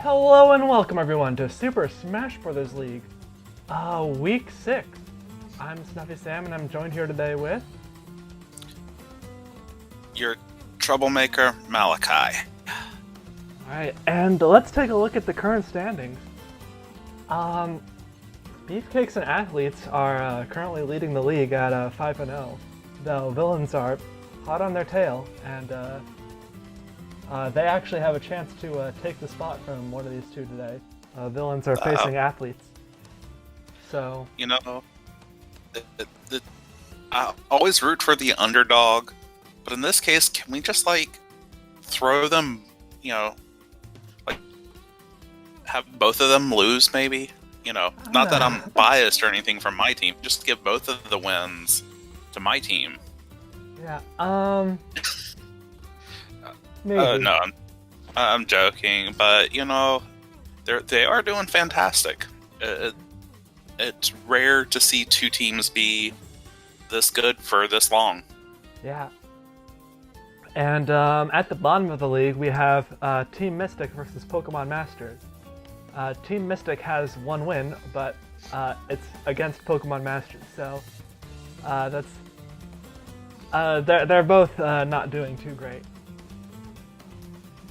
Hello and welcome everyone to Super Smash Bros. League, Week 6. I'm Snuffy Sam and I'm joined here today with... your troublemaker, Malachi. Alright, and let's take a look at the current standings. Beefcakes and Athletes are currently leading the league at 5-0, though Villains are hot on their tail, and they actually have a chance to take the spot from one of these two today. Villains are facing Athletes. So... You know, I always root for the underdog, but in this case, can we just, throw them, have both of them lose, maybe? Not that I'm biased or anything from my team, just give both of the wins to my team. Yeah, maybe. No, I'm joking, but, they are doing fantastic. It's rare to see two teams be this good for this long. Yeah. And at the bottom of the league, we have Team Mystic versus Pokemon Masters. Team Mystic has one win, but it's against Pokemon Masters, so they're both not doing too great.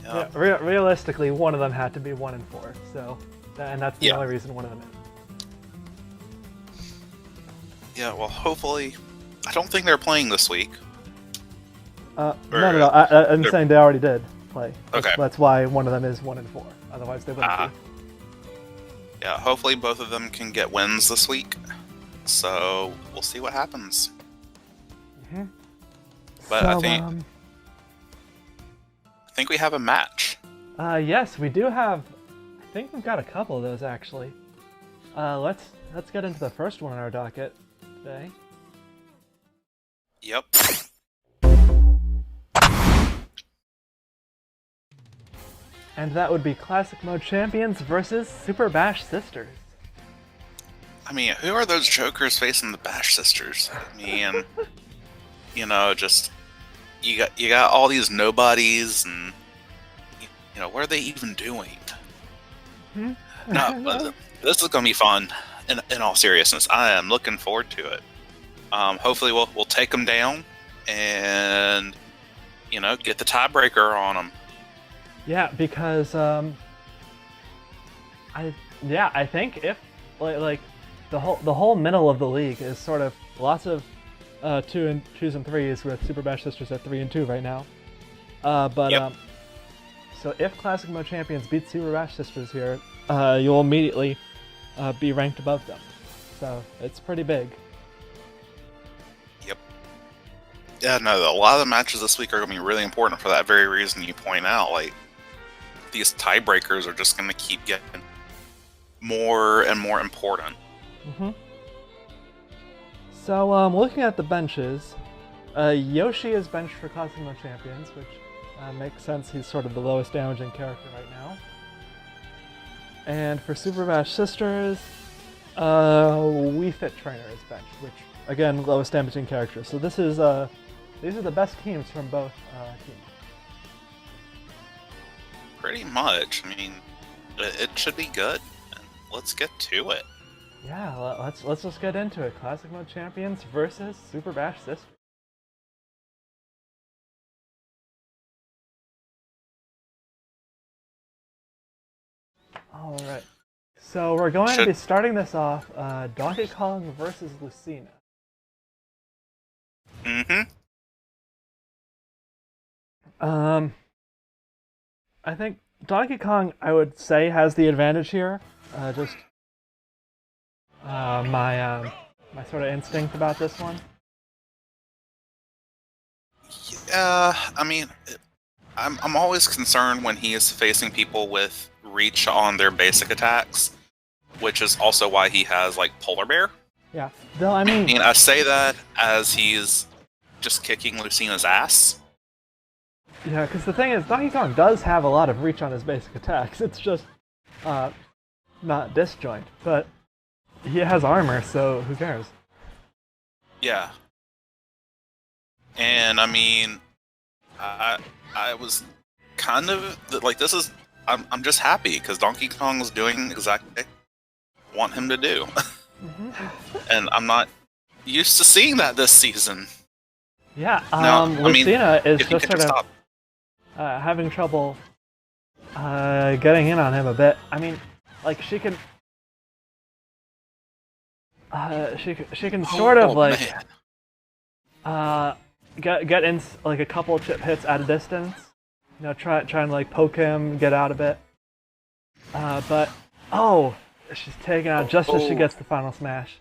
Yeah. Yeah, realistically, one of them had to be 1-4, so and that's the only reason one of them is. Yeah, well, hopefully, I don't think they're playing this week. No. I'm saying they already did play. Okay. That's why one of them is 1-4. Otherwise, they wouldn't be. Yeah, hopefully both of them can get wins this week. So we'll see what happens. Mm-hmm. But so, I think we have a match. Yes, we do have. I think we've got a couple of those actually. Let's get into the first one on our docket today. Yep. And that would be Classic Mode Champions versus Super Bash Sisters. I mean, who are those jokers facing the Bash Sisters? I mean, just you got all these nobodies, and what are they even doing? Hmm? No, but this is gonna be fun. In all seriousness, I am looking forward to it. Hopefully, we'll take them down, and get the tiebreaker on them. Yeah, because I think if like the whole middle of the league is sort of lots of 2s and 3s with Super Bash Sisters at 3 and 2 right now. So if Classic Mode Champions beat Super Bash Sisters here, you'll immediately be ranked above them. So it's pretty big. Yep. Yeah, no, a lot of the matches this week are going to be really important for that very reason you point out. These tiebreakers are just going to keep getting more and more important. Mm-hmm. So, looking at the benches, Yoshi is benched for Classic Mode Champions, which makes sense. He's sort of the lowest damaging character right now. And for Super Bash Sisters, Wii Fit Trainer is benched, which, again, lowest damaging character. So this is these are the best teams from both teams. Pretty much. I mean, it should be good. Let's get to it. Yeah, let's just get into it. Classic Mode Champions versus Super Bash Sisters. All right. So we're going to be starting this off Donkey Kong versus Lucina. Mm-hmm. I think Donkey Kong, I would say, has the advantage here. My sort of instinct about this one. Yeah, I mean, I'm always concerned when he is facing people with reach on their basic attacks, which is also why he has Polar Bear. Yeah, though I mean, I say that as he's just kicking Lucina's ass. Yeah, because the thing is, Donkey Kong does have a lot of reach on his basic attacks. It's just not disjoint, but he has armor, so who cares? Yeah. And I mean, I was kind of this is I'm just happy because Donkey Kong's doing exactly what I want him to do, and I'm not used to seeing that this season. Yeah, Now, I mean, Lucina is if you just could sort stop. of having trouble getting in on him a bit. I mean, like she can sort of like get in like a couple chip hits at a distance. You know, try and like poke him, get out a bit. But she's taken out just as she gets the final smash.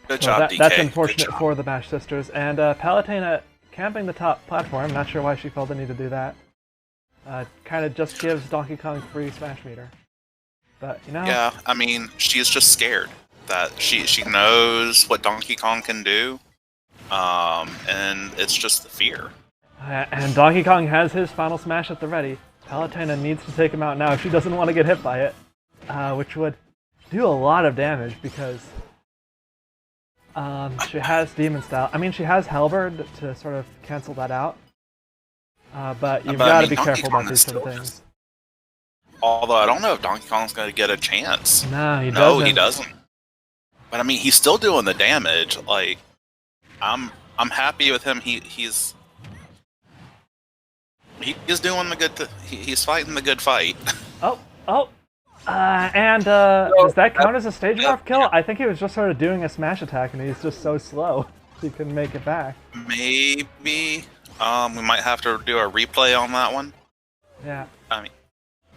Good So job, DK. that's unfortunate for the Bash sisters. And Palutena camping the top platform. Not sure why she felt the need to do that. Kind of just gives Donkey Kong free smash meter. But you know. Yeah, I mean, she's just scared that she knows what Donkey Kong can do, and it's just the fear. And Donkey Kong has his final smash at the ready. Palutena needs to take him out now if she doesn't want to get hit by it, which would do a lot of damage because she has Demon Style. I mean, she has Halberd to sort of cancel that out, but you've got to be careful about these sort of things. Although I don't know if Donkey Kong's going to get a chance. No, he doesn't. No, he doesn't. But I mean, he's still doing the damage. Like, I'm happy with him. He's doing the good. He's fighting the good fight. Does that count as a stage morph kill? I think he was just sort of doing a smash attack, and he's just so slow he couldn't make it back. Maybe. We might have to do a replay on that one. Yeah. I mean,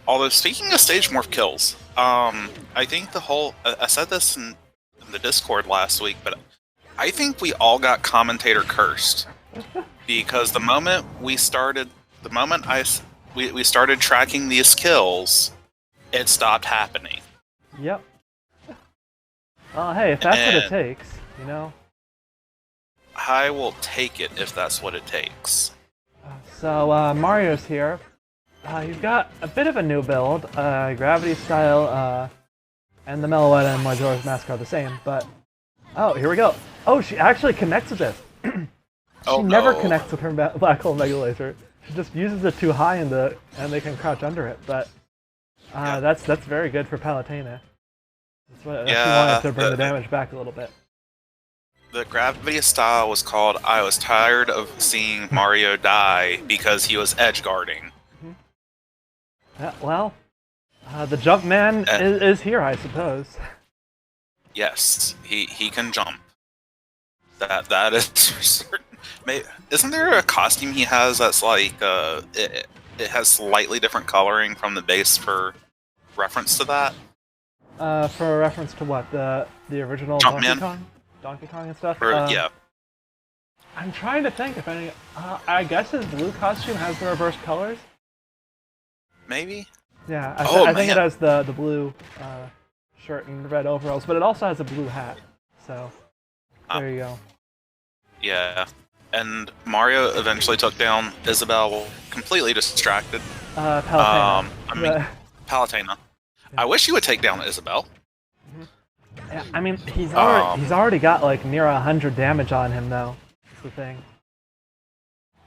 although speaking of stage morph kills, I think I said this in the Discord last week, but I think we all got commentator cursed because the moment we started tracking these kills, it stopped happening. Yep. Well, hey, if that's what it takes, you know. I will take it if that's what it takes. So Mario's here. He's got a bit of a new build. Gravity style, and the Meloetta and Majora's Mask are the same, but here we go. Oh, she actually connects with this. She never connects with her Black Hole Mega Laser. She just uses it too high and they can crouch under it. But that's very good for Palutena. She wanted to bring the damage back a little bit. The gravity style was called I was tired of seeing Mario die because he was edge guarding. Yeah, well, the jump man is here, I suppose. Yes, he can jump. That is for certain. Isn't there a costume he has that's like it has slightly different coloring from the base for reference to that? For reference to what, the original Donkey Kong and stuff. Yeah. I'm trying to think if any. I guess his blue costume has the reversed colors. Maybe. Yeah, I think it has the blue shirt and red overalls, but it also has a blue hat. So there you go. Yeah, and Mario eventually took down Isabelle, completely distracted. Palutena. Palutena. Yeah. I wish he would take down Isabelle. Yeah, I mean, he's already got like near 100 damage on him, though. That's the thing.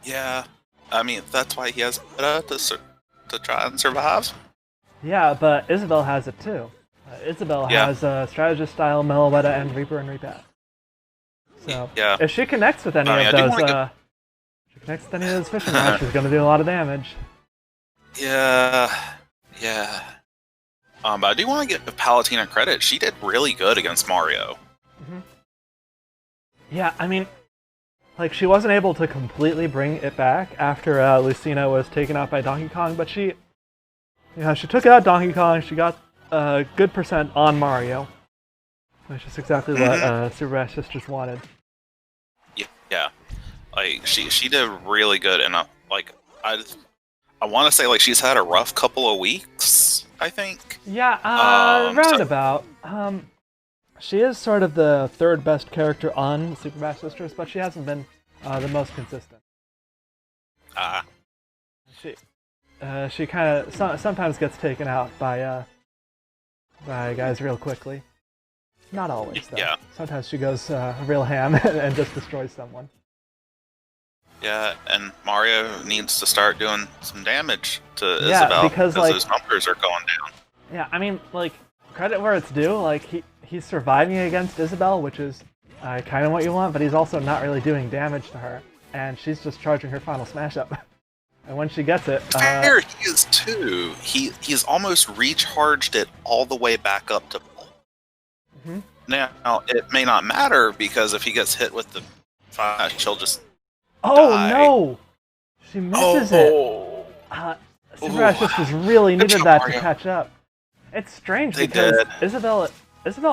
Yeah, I mean that's why he has to try and survive. Yeah, but Isabelle has it too. Isabelle has strategist style, Meloetta, and Reaper and Repat. So if she connects with any of those, fishing rods, she's gonna do a lot of damage. Yeah. But I do want to give Palutena credit. She did really good against Mario. Yeah, I mean, like she wasn't able to completely bring it back after Lucina was taken out by Donkey Kong, but she took out Donkey Kong. She got a good percent on Mario, which is exactly what Super Bash Sisters wanted. Yeah, like she did really good, and I want to say like she's had a rough couple of weeks, I think. Yeah, roundabout. She is sort of the third best character on Super Bash Sisters, but she hasn't been the most consistent. She kind of sometimes gets taken out by guys real quickly. Not always, though. Yeah. Sometimes she goes real ham and just destroys someone. Yeah, and Mario needs to start doing some damage to Yeah, Isabel because, those numbers are going down. yeah, I mean, like, credit where it's due. Like, he's surviving against Isabel, which is kind of what you want, but he's also not really doing damage to her, and she's just charging her final smash up. And when she gets it, Fair, he is too. He's almost recharged it all the way back up to full. Mhm. Now it may not matter because if he gets hit with the flash, he'll just oh die. No, she misses it. Super Ash just was really needed that to catch up. It's strange because Isabel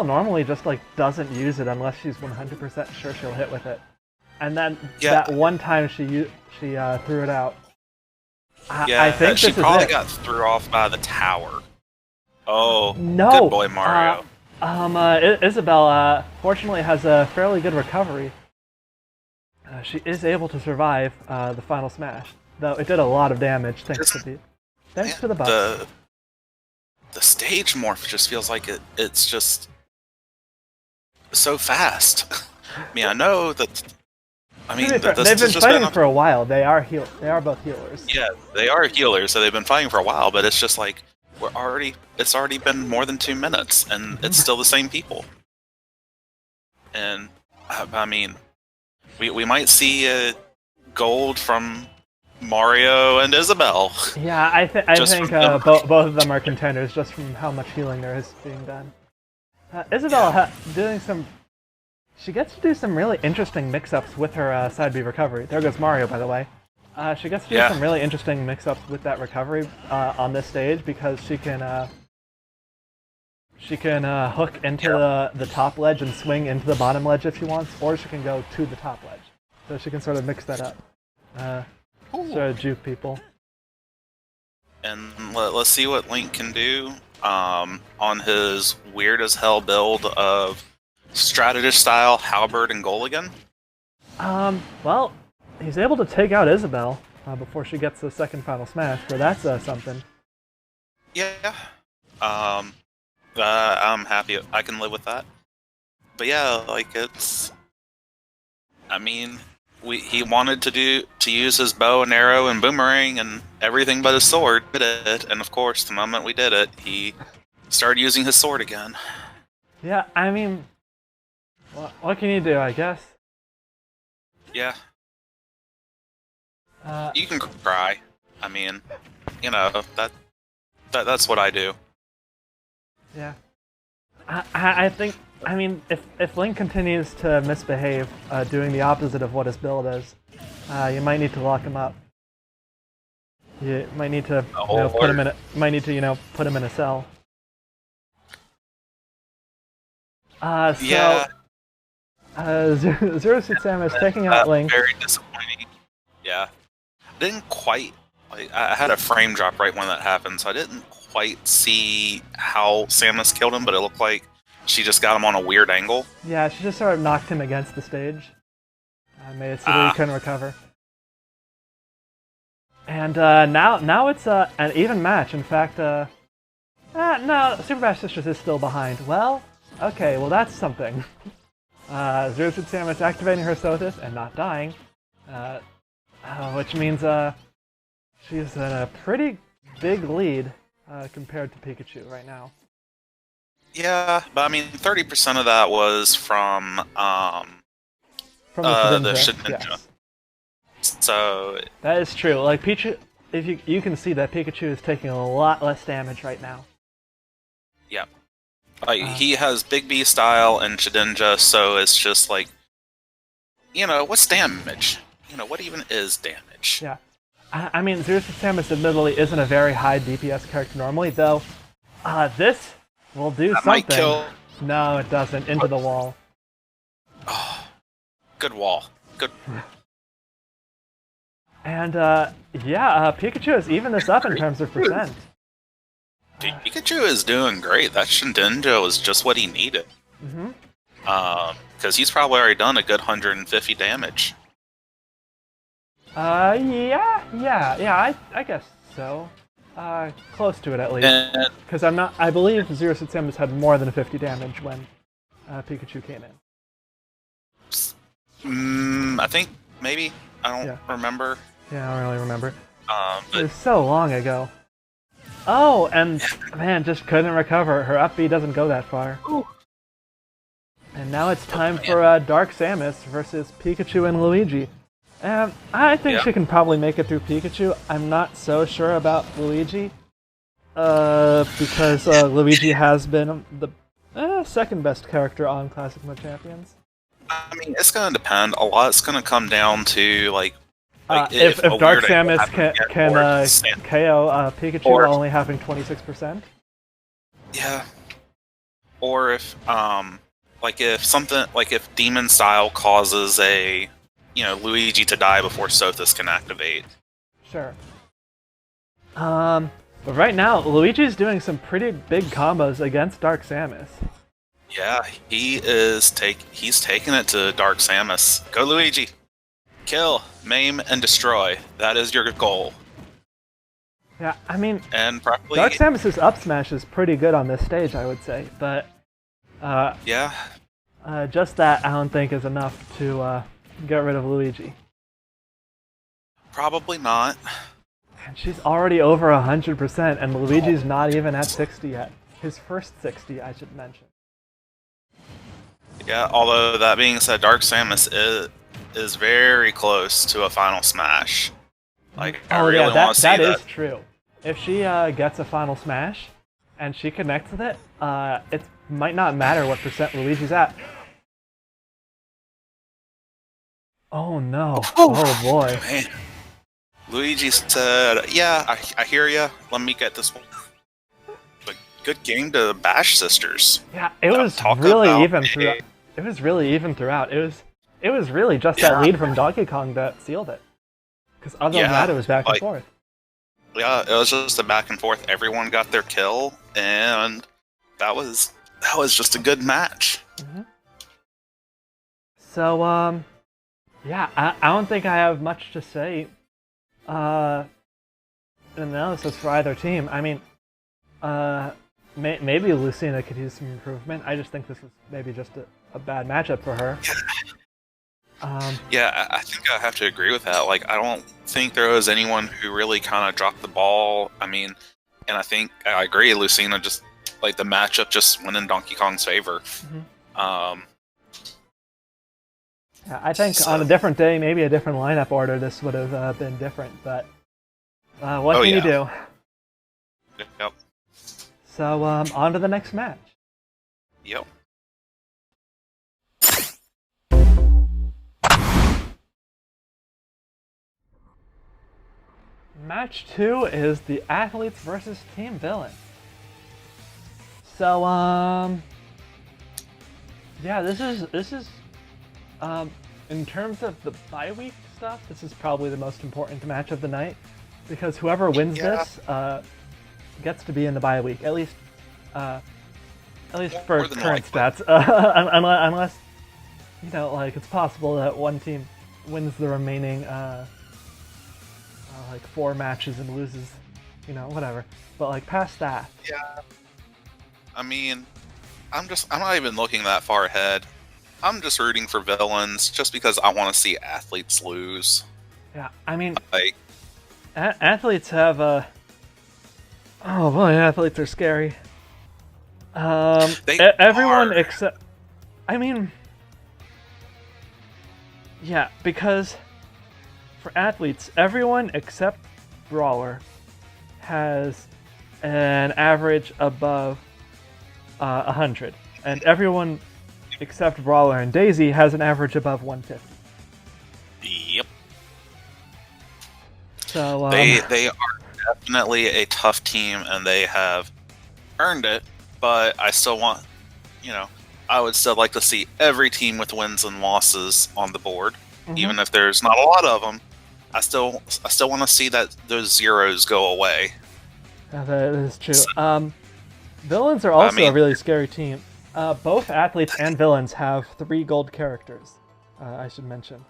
normally just like doesn't use it unless she's 100% sure she'll hit with it, and then that one time she threw it out. I think she this probably is it. got thrown off by the tower. Oh, no. Good boy, Mario. Isabel fortunately has a fairly good recovery. She is able to survive the final smash, though it did a lot of damage thanks to the buff. The stage morph just feels like it's just so fast. I mean, I know that. I mean, they've been fighting for a while. They are both healers. Yeah, they are healers, so they've been fighting for a while. But it's just like it's already been more than 2 minutes, and it's still the same people. And I mean, we might see gold from Mario and Isabel. Yeah, I think both of them are contenders just from how much healing there is being done. Isabel doing some. She gets to do some really interesting mix-ups with her side B recovery. There goes Mario, by the way. She gets to do some really interesting mix-ups with that recovery on this stage because she can hook into the top ledge and swing into the bottom ledge if she wants, or she can go to the top ledge. So she can sort of mix that up. Sort of juke people. And let's see what Link can do on his weird as hell build of strategist style halberd and goal again. Well, he's able to take out Isabel before she gets the second final smash, so that's something. Yeah. I'm happy. I can live with that. But yeah, like it's. I mean, he wanted to use his bow and arrow and boomerang and everything but his sword. Did it, and of course, the moment we did it, he started using his sword again. Yeah, I mean. What can you do, I guess? Yeah. You can cry. I mean, you know, that's what I do. Yeah. I think, I mean, if Link continues to misbehave, doing the opposite of what his build is, you might need to lock him up. You might need to put him in a cell. Yeah. Zero Suit Sam is taking out Link. Very disappointing. Yeah. Didn't quite. I had a frame drop right when that happened, so I didn't quite see how Samus killed him, but it looked like she just got him on a weird angle. Yeah, she just sort of knocked him against the stage. Made it so that he couldn't recover. And now it's an even match. In fact, no, Super Bash Sisters is still behind. Well, okay, well that's something. Zero Suit Samus activating her Sothis and not dying, which means she's in a pretty big lead compared to Pikachu right now. Yeah, but I mean, 30% of that was from the Shedinja. Yes. So that is true. Like Pikachu, if you can see that Pikachu is taking a lot less damage right now. Yeah. Like, he has Big B style and Shedinja, so it's just like, what's damage? What even is damage? Yeah. I mean, Zero Suit Samus admittedly isn't a very high DPS character normally, though. This will do something. Might kill. No, it doesn't. Into the wall. Oh, good wall. Good. And, Pikachu has evened this up in terms of percent. Pikachu is doing great. That Shedinja was just what he needed. Because he's probably already done a good 150 damage. I guess so. Close to it at least. Because I believe Zero Suit Samus had more than 50 damage when Pikachu came in. I think maybe. I don't remember. Yeah, I don't really remember. It But was so long ago. Oh, and man, just couldn't recover. Her up B doesn't go that far. Ooh. And now it's time for Dark Samus versus Pikachu and Luigi. And I think she can probably make it through Pikachu. I'm not so sure about Luigi. Because Luigi has been the second best character on Classic Mode Champions. I mean, it's gonna depend. A lot. It's gonna come down to like if a Dark weird angle Samus happens can yet, or KO Pikachu or- while only having 26%. yeah, or if if Demon Style causes Luigi to die before Sothis can activate. Sure. But right now, Luigi's doing some pretty big combos against Dark Samus. Yeah, he's taking it to Dark Samus. Go Luigi! Kill, maim, and destroy. That is your goal. Yeah, I mean, And probably Dark Samus's up smash is pretty good on this stage, I would say, but just that I don't think is enough to get rid of Luigi. probably not. And she's already over 100%, and Luigi's not even at 60 yet. His first 60, I should mention. Yeah, although that being said, Dark Samus is very close to a final smash. Like, I really want to see that. That is true. If she gets a final smash, and she connects with it, it might not matter what percent Luigi's at. Oh no. Oh boy. Man. Luigi said, yeah, I hear ya. Let me get this one. But good game to Bash Sisters. Yeah, it was really even throughout. It was really even throughout. It was really just that lead from Donkey Kong that sealed it. Because other than that, it was back and forth. Yeah, it was just a back and forth. Everyone got their kill, and that was just a good match. Mm-hmm. So, yeah, I don't think I have much to say. Analysis for either team. I mean, maybe Lucina could use some improvement. I just think this is maybe just a bad matchup for her. Yeah, I think I have to agree with that. Like, I don't think there was anyone who really kind of dropped the ball. I mean, and I think I agree, Lucina just, like, the matchup just went in Donkey Kong's favor. Mm-hmm. Yeah, I think on a different day, maybe a different lineup order, this would have been different, but what can you do? Yep. So, on to the next match. Yep. Match 2 is the Athletes versus Team Villain. So, yeah, this is in terms of the bye week stuff, this is probably the most important match of the night, because whoever wins this gets to be in the bye week, at least for current stats. Unless like it's possible that one team wins the remaining like 4 matches and loses, whatever. But like past that. Yeah. I mean, I'm not even looking that far ahead. I'm just rooting for villains just because I want to see athletes lose. Yeah, I mean, like athletes have oh boy, athletes are scary. Everyone except, I mean, yeah, because for athletes, everyone except Brawler has an average above 100, and everyone except Brawler and Daisy has an average above 150. Yep. So they are definitely a tough team, and they have earned it. But I still want, I would still like to see every team with wins and losses on the board, even if there's not a lot of them. I still want to see that those zeros go away. Yeah, that is true. Villains are also a really scary team. Both athletes and villains have 3 gold characters, I should mention.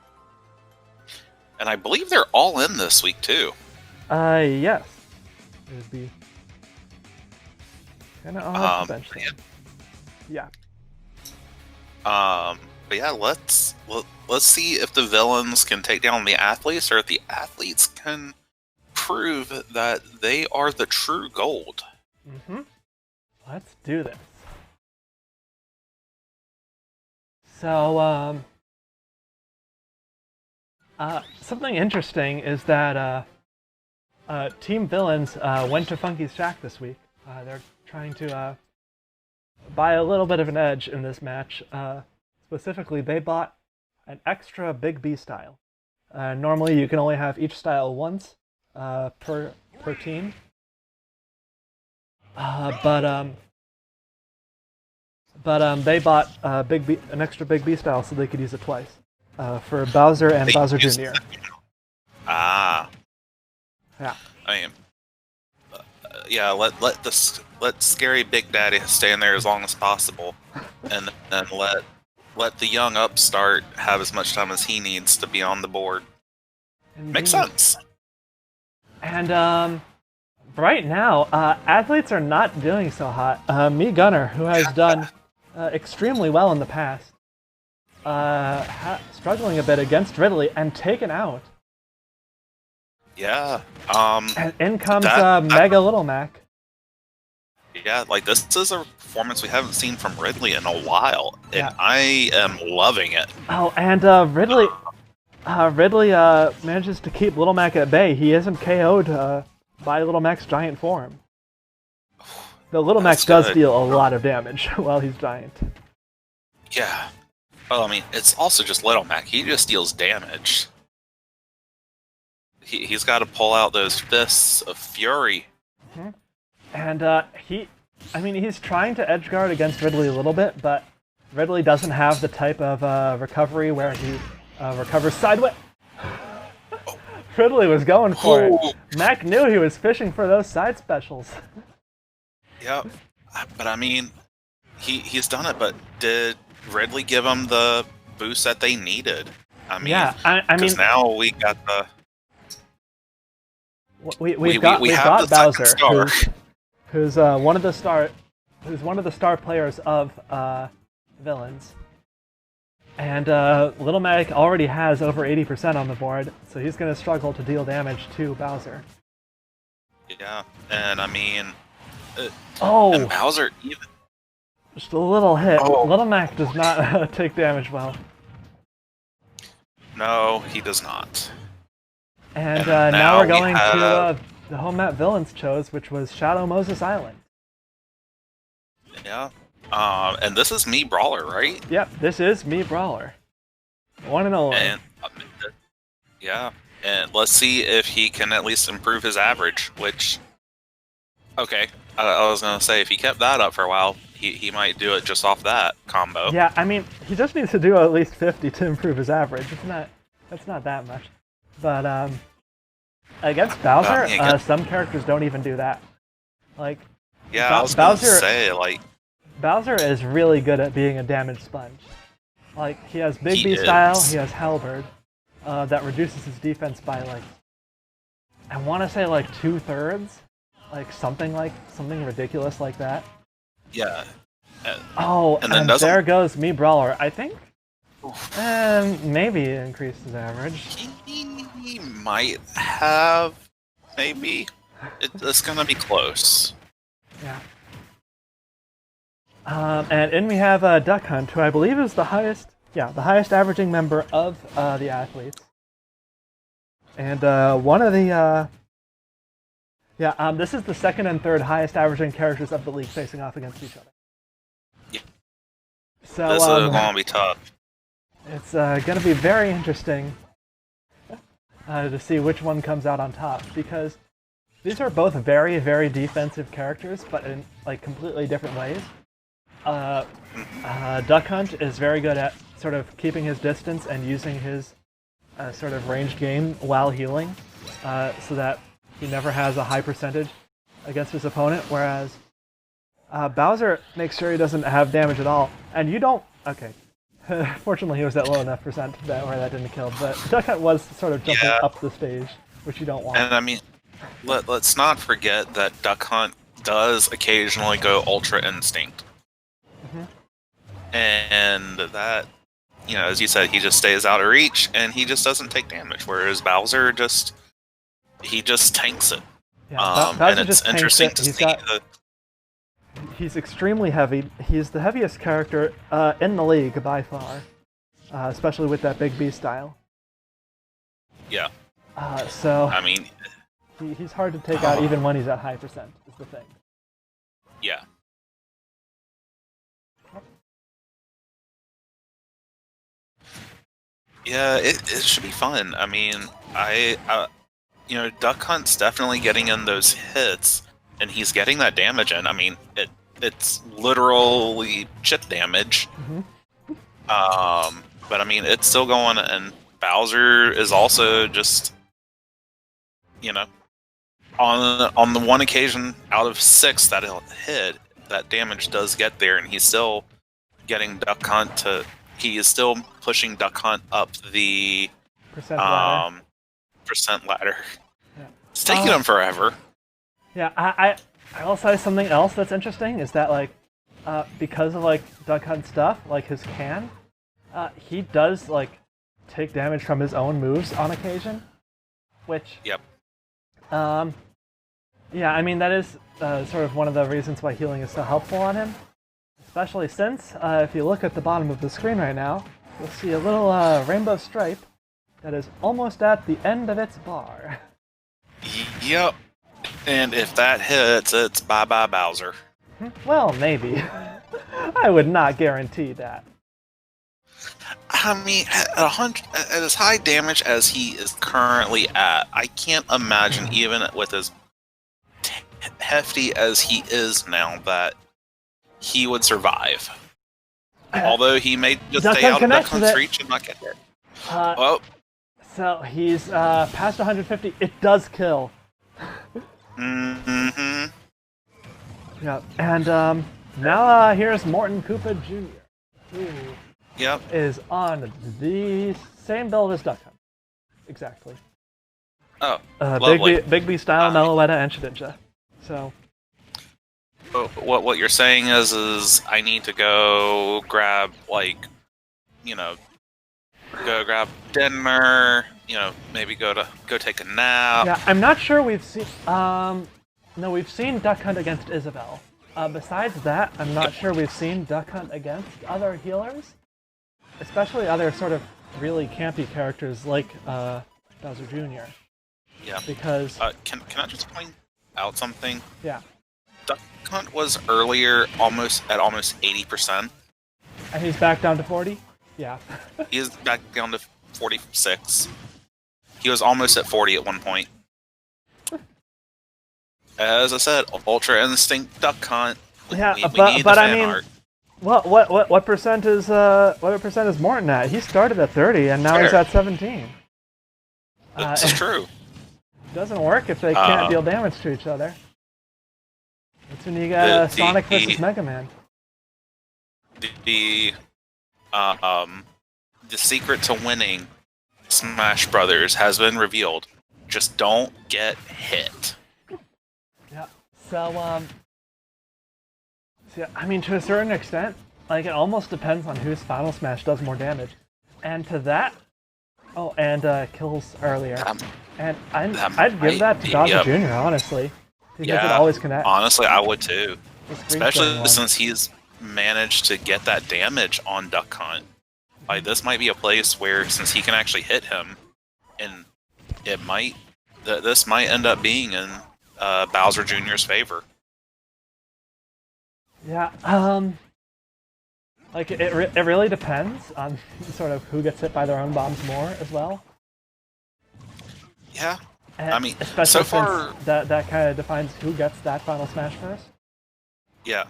And I believe they're all in this week, too. Yes. It would be kind of off the bench then. Yeah. But yeah, let's see if the villains can take down the athletes, or if the athletes can prove that they are the true gold. Mm-hmm. Let's do this. So, something interesting is that Team Villains went to Funky's Shack this week. They're trying to buy a little bit of an edge in this match. Specifically, they bought an extra Big B style. Normally, you can only have each style once per team. But they bought an extra Big B style so they could use it twice for Bowser and Bowser Jr. Ah. Yeah. I mean, yeah. Let Scary Big Daddy stay in there as long as possible, and then let the young upstart have as much time as he needs to be on the board. Indeed. Makes sense. And right now, athletes are not doing so hot. Me Gunner, who has done extremely well in the past, struggling a bit against Ridley and taken out. Yeah. And in comes Mega Little Mac. Yeah, like this is a performance we haven't seen from Ridley in a while, and Yeah. I am loving it. Oh, and Ridley manages to keep Little Mac at bay. He isn't KO'd by Little Mac's giant form. Though Little Mac does deal a lot of damage while he's giant. Yeah. Well, I mean, it's also just Little Mac. He just deals damage. He's got to pull out those fists of fury. Mm-hmm. And he's trying to edgeguard against Ridley a little bit, but Ridley doesn't have the type of recovery where he recovers sideways. Ridley was going for it. Mac knew he was fishing for those side specials. Yep. But I mean, he's done it, but did Ridley give him the boost that they needed? I mean, yeah, I mean, because now we got the... We've got Bowser, who's one of the star players of villains, and Little Mac already has over 80% on the board, so he's going to struggle to deal damage to Bowser. Yeah, and I mean, and Bowser even just a little hit. Little Mac does not take damage well. No, he does not. And now we're going to the home map Villains chose, which was Shadow Moses Island. Yeah. And this is Me Brawler, right? Yep, this is Me Brawler. One and only. And, yeah. And let's see if he can at least improve his average, which... Okay. I was going to say, if he kept that up for a while, he might do it just off that combo. Yeah, I mean, he just needs to do at least 50 to improve his average. That's not that much. But against Bowser, some characters don't even do that. Like, yeah, I was going to say, like... Bowser is really good at being a damage sponge. Like, he has Big B style, he has Halberd, that reduces his defense by, like, I want to say, like, 2/3? Like, something ridiculous like that. Yeah. And there goes Me Brawler. I think maybe increase his average. He might have, maybe. It's gonna be close. Yeah. And in we have Duck Hunt, who I believe is the highest averaging member of the athletes. And one of the this is the second and third highest averaging characters of the league facing off against each other. Yeah. So this is gonna be tough. It's gonna be very interesting to see which one comes out on top, because these are both very, very defensive characters, but in like completely different ways. Duck Hunt is very good at sort of keeping his distance and using his sort of ranged game while healing, so that he never has a high percentage against his opponent, whereas Bowser makes sure he doesn't have damage at all. And you don't... Okay. Fortunately, he was at low enough percent where that didn't kill, but Duck Hunt was sort of jumping up the stage, which you don't want. And I mean, let's not forget that Duck Hunt does occasionally go Ultra Instinct. Mm-hmm. And you know, as you said, he just stays out of reach and he just doesn't take damage. Whereas Bowser just tanks it. Yeah, And Bowser it's just tanks interesting it. to see He's extremely heavy. He's the heaviest character in the league by far, especially with that Big B style. Yeah. So I mean, he's hard to take out even when he's at high percent. Is the thing. yeah. Yeah, it should be fun. I mean, you know, Duck Hunt's definitely getting in those hits, and he's getting that damage in. I mean, it's literally chip damage. But I mean, it's still going, and Bowser is also just, you know, on the one occasion out of 6 that he'll hit, that damage does get there, and he's still getting Duck Hunt to. He is still pushing Duck Hunt up the Percent ladder. Percent ladder. Yeah. It's taking him forever. Yeah, I will say something else that's interesting is that like because of like Duck Hunt stuff, like his can, he does like take damage from his own moves on occasion, which Yep. Yeah, I mean that is sort of one of the reasons why healing is so helpful on him. Especially since, if you look at the bottom of the screen right now, you'll see a little rainbow stripe that is almost at the end of its bar. Yep. And if that hits, it's bye-bye Bowser. Well, maybe. I would not guarantee that. I mean, at as high damage as he is currently at, I can't imagine, even with as hefty as he is now, that he would survive. Although he may just stay out of Duck Hunt's reach and not get hit. So he's past 150. It does kill. Mm-hmm. Yeah, and now here's Morton Koopa Jr., who is on the same build as Duck Hunt. Exactly. Oh, Big B style, Meloetta, and Shedinja. So. What you're saying is I need to go grab, like, you know, go grab dinner, you know, maybe go take a nap. Yeah, I'm not sure we've seen. No, we've seen Duck Hunt against Isabelle. Besides that, I'm not sure we've seen Duck Hunt against other healers, especially other sort of really campy characters like Bowser Jr. Yeah. Because can I just point out something? Yeah. Duck Hunt was earlier almost 80%. And he's back down to 40? Yeah. He is back down to 46. He was almost at 40 at one point. As I said, Ultra Instinct Duck Hunt. Yeah, we need but the I fan mean, art. what percent is Morton at? He started at 30 and now he's at 17. This is true. Doesn't work if they can't deal damage to each other. That's when you got Sonic versus Mega Man. The secret to winning Smash Brothers has been revealed. Just don't get hit. Yeah. So I mean, to a certain extent, like it almost depends on whose Final Smash does more damage, and to that. Oh, and kills earlier. And I'd give that to Bowser Jr. honestly. Because it always connects. Honestly, I would too. Especially since he's managed to get that damage on Duck Hunt. Like, this might be a place where, since he can actually hit him, and this might end up being in Bowser Jr.'s favor. Yeah, like, it really depends on sort of who gets hit by their own bombs more as well. Yeah. And I mean, especially so far since that kind of defines who gets that Final Smash first. Yeah.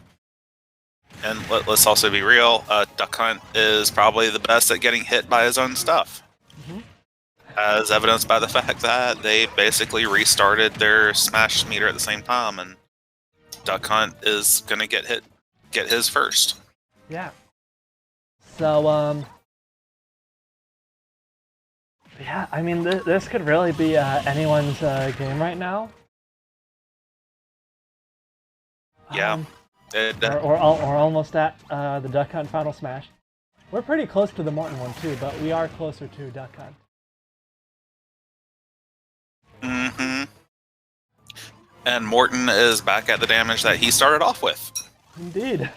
And let's also be real, Duck Hunt is probably the best at getting hit by his own stuff. Mm-hmm. As evidenced by the fact that they basically restarted their Smash meter at the same time, and Duck Hunt is going to get his first. Yeah. So, yeah, I mean, this could really be anyone's game right now. Yeah. Or almost at the Duck Hunt Final Smash. We're pretty close to the Morton one too, but we are closer to Duck Hunt. Mm-hmm. And Morton is back at the damage that he started off with. Indeed.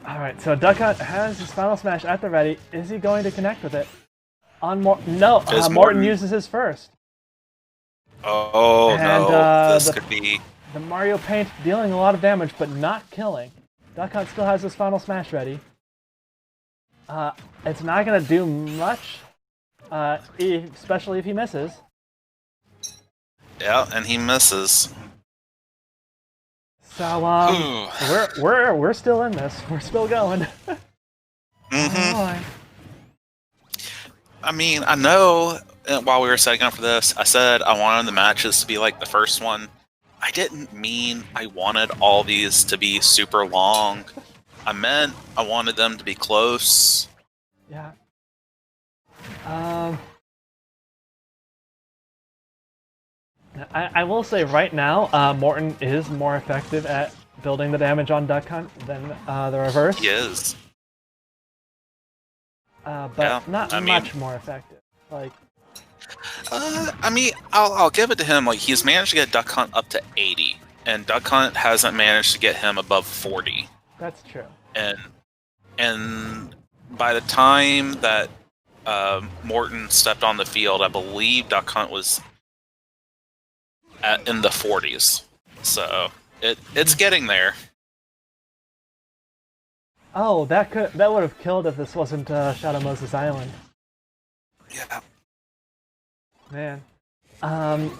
Alright, so Duck Hunt has his final smash at the ready. Is he going to connect with it? On Morton? No, Morton uses his first. Oh, and, no, this could be... The Mario Paint dealing a lot of damage, but not killing. Duck Hunt still has his final smash ready. It's not going to do much, especially if he misses. Yeah, and he misses. So we're still in this. We're still going. Mm-hmm. I mean, I know while we were setting up for this, I said I wanted the matches to be like the first one. I didn't mean I wanted all these to be super long. I meant I wanted them to be close. Yeah. I will say right now, Morton is more effective at building the damage on Duck Hunt than the reverse. He is. But yeah, not much more effective. Like. I mean, I'll give it to him. Like, he's managed to get Duck Hunt up to 80, and Duck Hunt hasn't managed to get him above 40. That's true. And by the time that Morton stepped on the field, I believe Duck Hunt was in the 40s. So it's getting there. Oh, that would have killed if this wasn't Shadow Moses Island. Yeah. Man,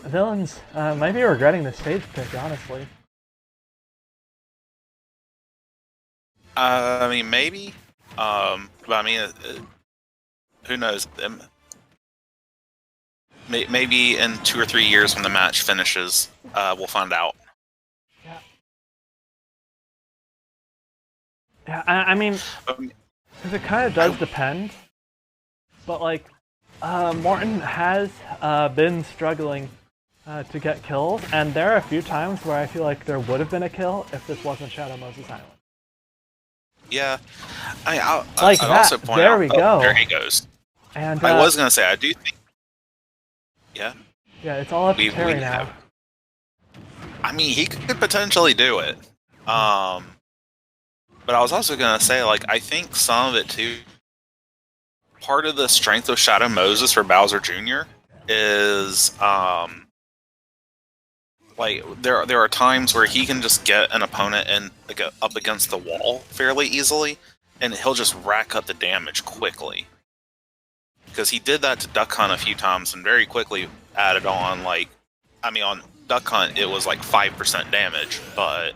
Villains might be regretting the stage pick, honestly. I mean, maybe. But I mean, who knows? Maybe in 2 or 3 years when the match finishes, we'll find out. Yeah. Yeah, I mean, because it kind of does depend. But like, Morton has been struggling to get kills, and there are a few times where I feel like there would have been a kill if this wasn't Shadow Moses Island. Yeah, I'll that. Also point there out, we go. There he goes. And I was gonna say, I do think. Yeah. Yeah, it's all up to Terry now. I mean, he could potentially do it. But I was also gonna say, like, I think some of it too. Part of the strength of Shadow Moses for Bowser Jr. is, like, there are times where he can just get an opponent in, like, up against the wall fairly easily, and he'll just rack up the damage quickly. Because he did that to Duck Hunt a few times and very quickly added on, like, I mean, on Duck Hunt it was like 5% damage, but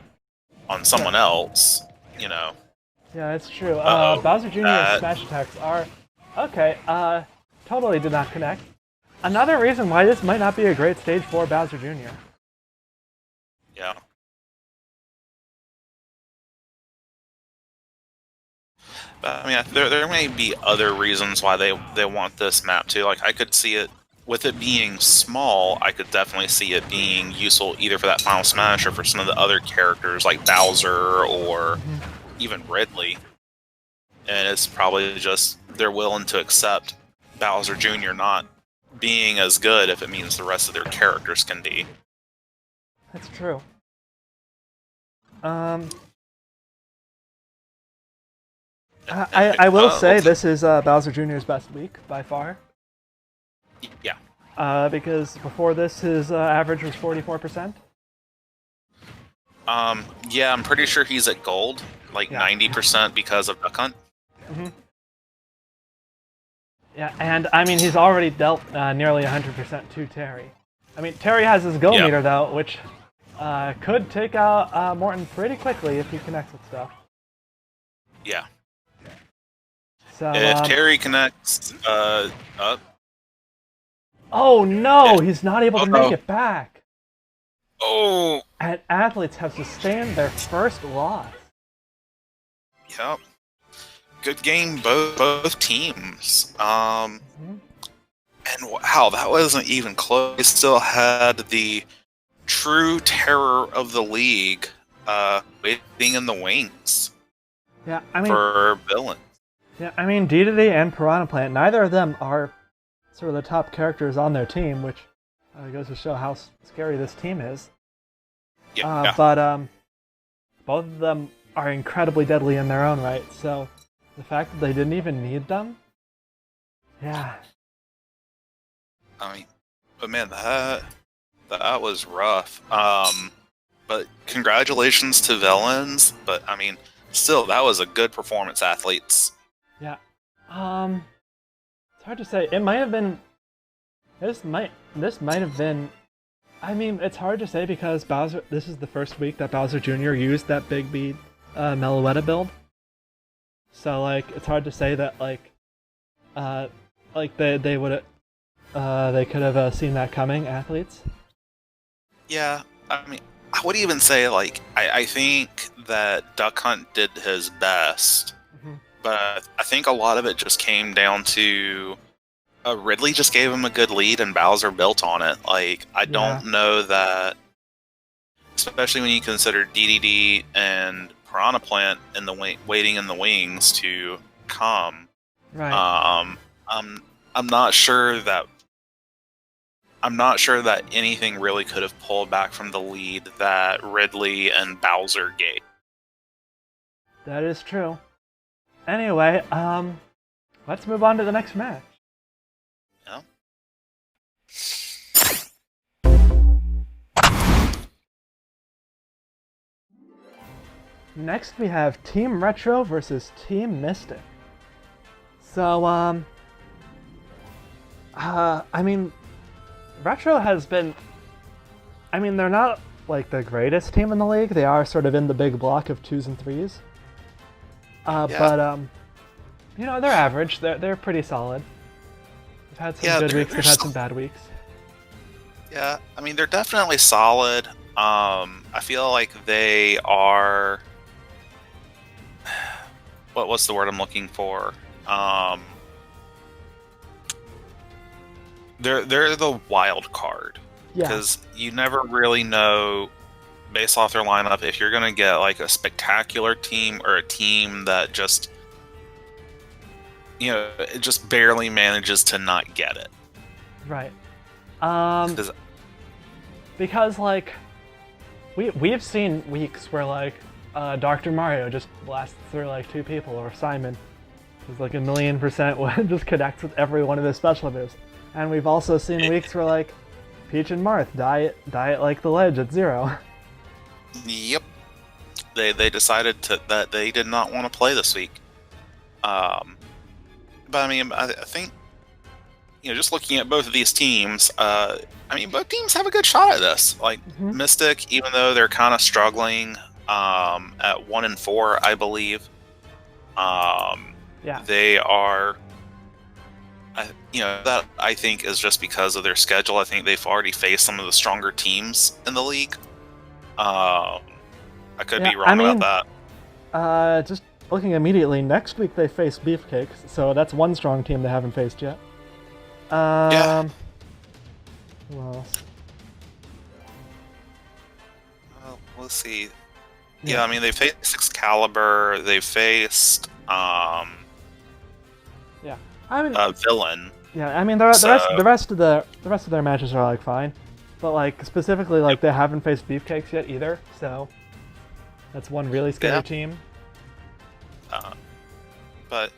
on someone else, you know. Yeah, it's true. Bowser Jr.'s smash attacks are... Okay, totally did not connect. Another reason why this might not be a great stage for Bowser Jr. Yeah. But, I mean, there may be other reasons why they want this map too. Like, I could see it, with it being small, I could definitely see it being useful either for that final smash or for some of the other characters like Bowser or even Ridley. And it's probably just they're willing to accept Bowser Jr. not being as good if it means the rest of their characters can be. That's true. I will say this is Bowser Jr.'s best week by far. Yeah. Because before this, his average was 44%. Yeah, I'm pretty sure he's at gold, like 90% because of Duck Hunt. Mm-hmm. Yeah, and I mean, he's already dealt nearly 100% to Terry. I mean, Terry has his go meter though, which could take out Morton pretty quickly if he connects with stuff. Yeah. So, if Terry connects up. Oh no, he's not able to make it back. Oh. And athletes have sustained their first loss. Yep. Good game, both teams. And wow, that wasn't even close. They still had the true terror of the league waiting in the wings. Yeah, I mean, for villain. yeah, I mean, Dedede and Piranha Plant, neither of them are sort of the top characters on their team, which goes to show how scary this team is. Yeah. But both of them are incredibly deadly in their own right, so the fact that they didn't even need them, yeah. I mean, but man, that was rough. But congratulations to villains. But I mean, still, that was a good performance, athletes. Yeah. It's hard to say. It might have been. This might have been. I mean, it's hard to say because Bowser. This is the first week that Bowser Jr. used that Big Bead Meloetta build. So like, it's hard to say that like they would they could have seen that coming, athletes. Yeah, I mean, I would even say like I think that Duck Hunt did his best, but I think a lot of it just came down to Ridley just gave him a good lead and Bowser built on it. Like I don't know that, especially when you consider DDD and Piranha Plant in the waiting in the wings to come. Right. I'm not sure that anything really could have pulled back from the lead that Ridley and Bowser gave. That is true. Anyway, let's move on to the next match. Yeah. Next we have Team Retro versus Team Mystic. So, I mean, Retro has been... I mean, they're not, like, the greatest team in the league. They are sort of in the big block of 2s and 3s. But, you know, they're average. They're pretty solid. They've had some good weeks. They've had some bad weeks. Yeah, I mean, they're definitely solid. I feel like they are... What's the word I'm looking for? They're the wild card. Because you never really know, based off their lineup, if you're going to get like a spectacular team or a team that just, it just barely manages to not get it. Right. Because like, we've seen weeks where like Dr. Mario just blasts through like 2 people, or Simon is like 1,000,000% just connects with every one of his special moves. And we've also seen weeks where like Peach and Marth die at like the ledge at 0. Yep. They decided that they did not want to play this week. But I mean, I think, just looking at both of these teams, I mean, both teams have a good shot at this. Like, Mystic, even though they're kind of struggling at 1 and 4, I believe, they are... that I think is just because of their schedule. I think they've already faced some of the stronger teams in the league. I could be wrong about that. Just looking immediately, next week they face Beefcakes, so that's one strong team they haven't faced yet. Who else? Well, let's see. Yeah, I mean, they faced Excalibur. They faced Villain. Yeah, I mean the rest of their matches are like fine, but like specifically like they haven't faced Beefcakes yet either, so that's one really scary team. But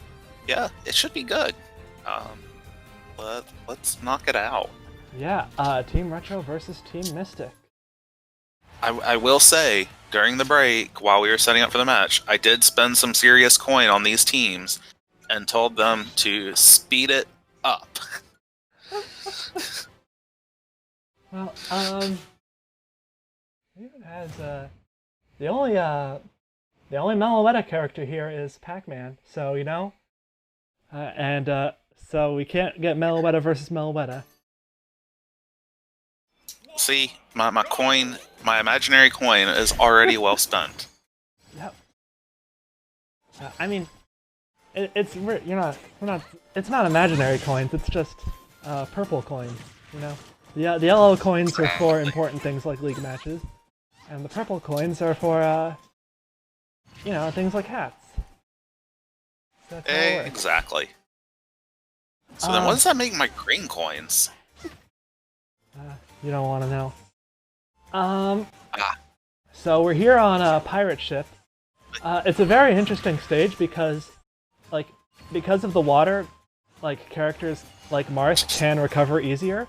yeah, it should be good. Let's knock it out. Yeah, Team Retro versus Team Mystic. I will say, during the break, while we were setting up for the match, I did spend some serious coin on these teams and told them to speed it up. Well, even has the only Meloetta character here is Pac-Man, so so we can't get Meloetta versus Meloetta. See, my coin, my imaginary coin, is already well spent. Yep. I mean, it's not imaginary coins. It's just purple coins. The yellow coins are for important things like league matches, and the purple coins are for things like hats. That's how it works. Exactly. So then what does that make my green coins? You don't want to know. Ah. So we're here on a pirate ship. It's a very interesting stage because of the water, like characters like Marth can recover easier,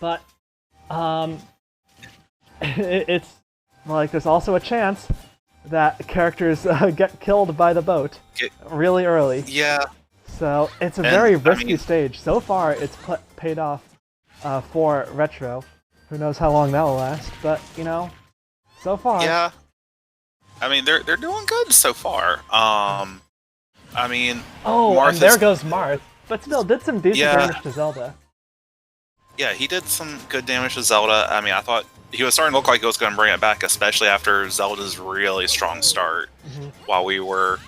but it's like there's also a chance that characters get killed by the boat really early. Yeah. So it's a very risky stage. So far, it's paid off for Retro. Who knows how long that will last? But you know, so far. Yeah. I mean, they're doing good so far. I mean. Oh, Marth and there goes Marth. But still, did some decent Yeah. damage to Zelda. Yeah, he did some good damage to Zelda. I mean, I thought he was starting to look like he was going to bring it back, especially after Zelda's really strong start. While we were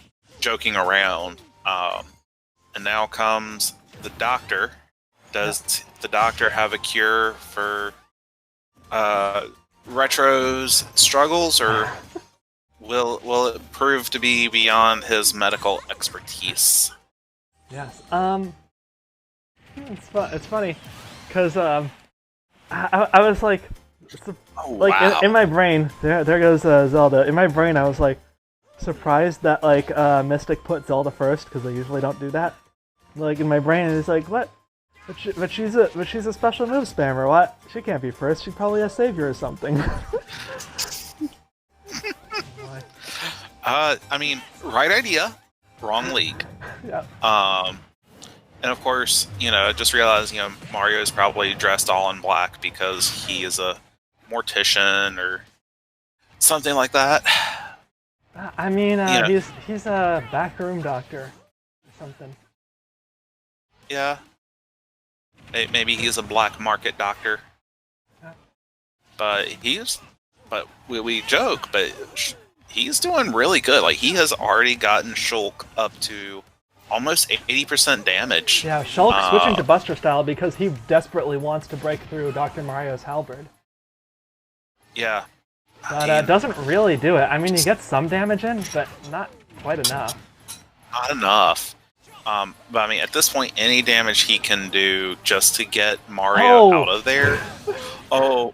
joking around. And now comes the Doctor. Does the Doctor have a cure for Retro's struggles, or will it prove to be beyond his medical expertise? Yes. It's funny, because I was like, Wow. in my brain, there goes Zelda. In my brain, I was like surprised that like Mystic put Zelda first, because they usually don't do that. Like in my brain, it's like what? But she's a special move spammer. What? She can't be first. She's probably a savior or something. I mean, right idea, wrong league. Yeah. And of course, you know, just realize, you know, Mario is probably dressed all in black because he is a mortician or something like that. I mean, Yeah. he's a backroom doctor or something. Yeah. Maybe he's a black market doctor. Yeah. But we joke, but he's doing really good. Like, he has already gotten Shulk up to almost 80% damage. Yeah, Shulk switching to Buster style because he desperately wants to break through Dr. Mario's halberd. Yeah. But doesn't really do it. I mean, he gets some damage in, but not quite enough. Not enough. But I mean, at this point, any damage he can do just to get Mario out of there. Oh,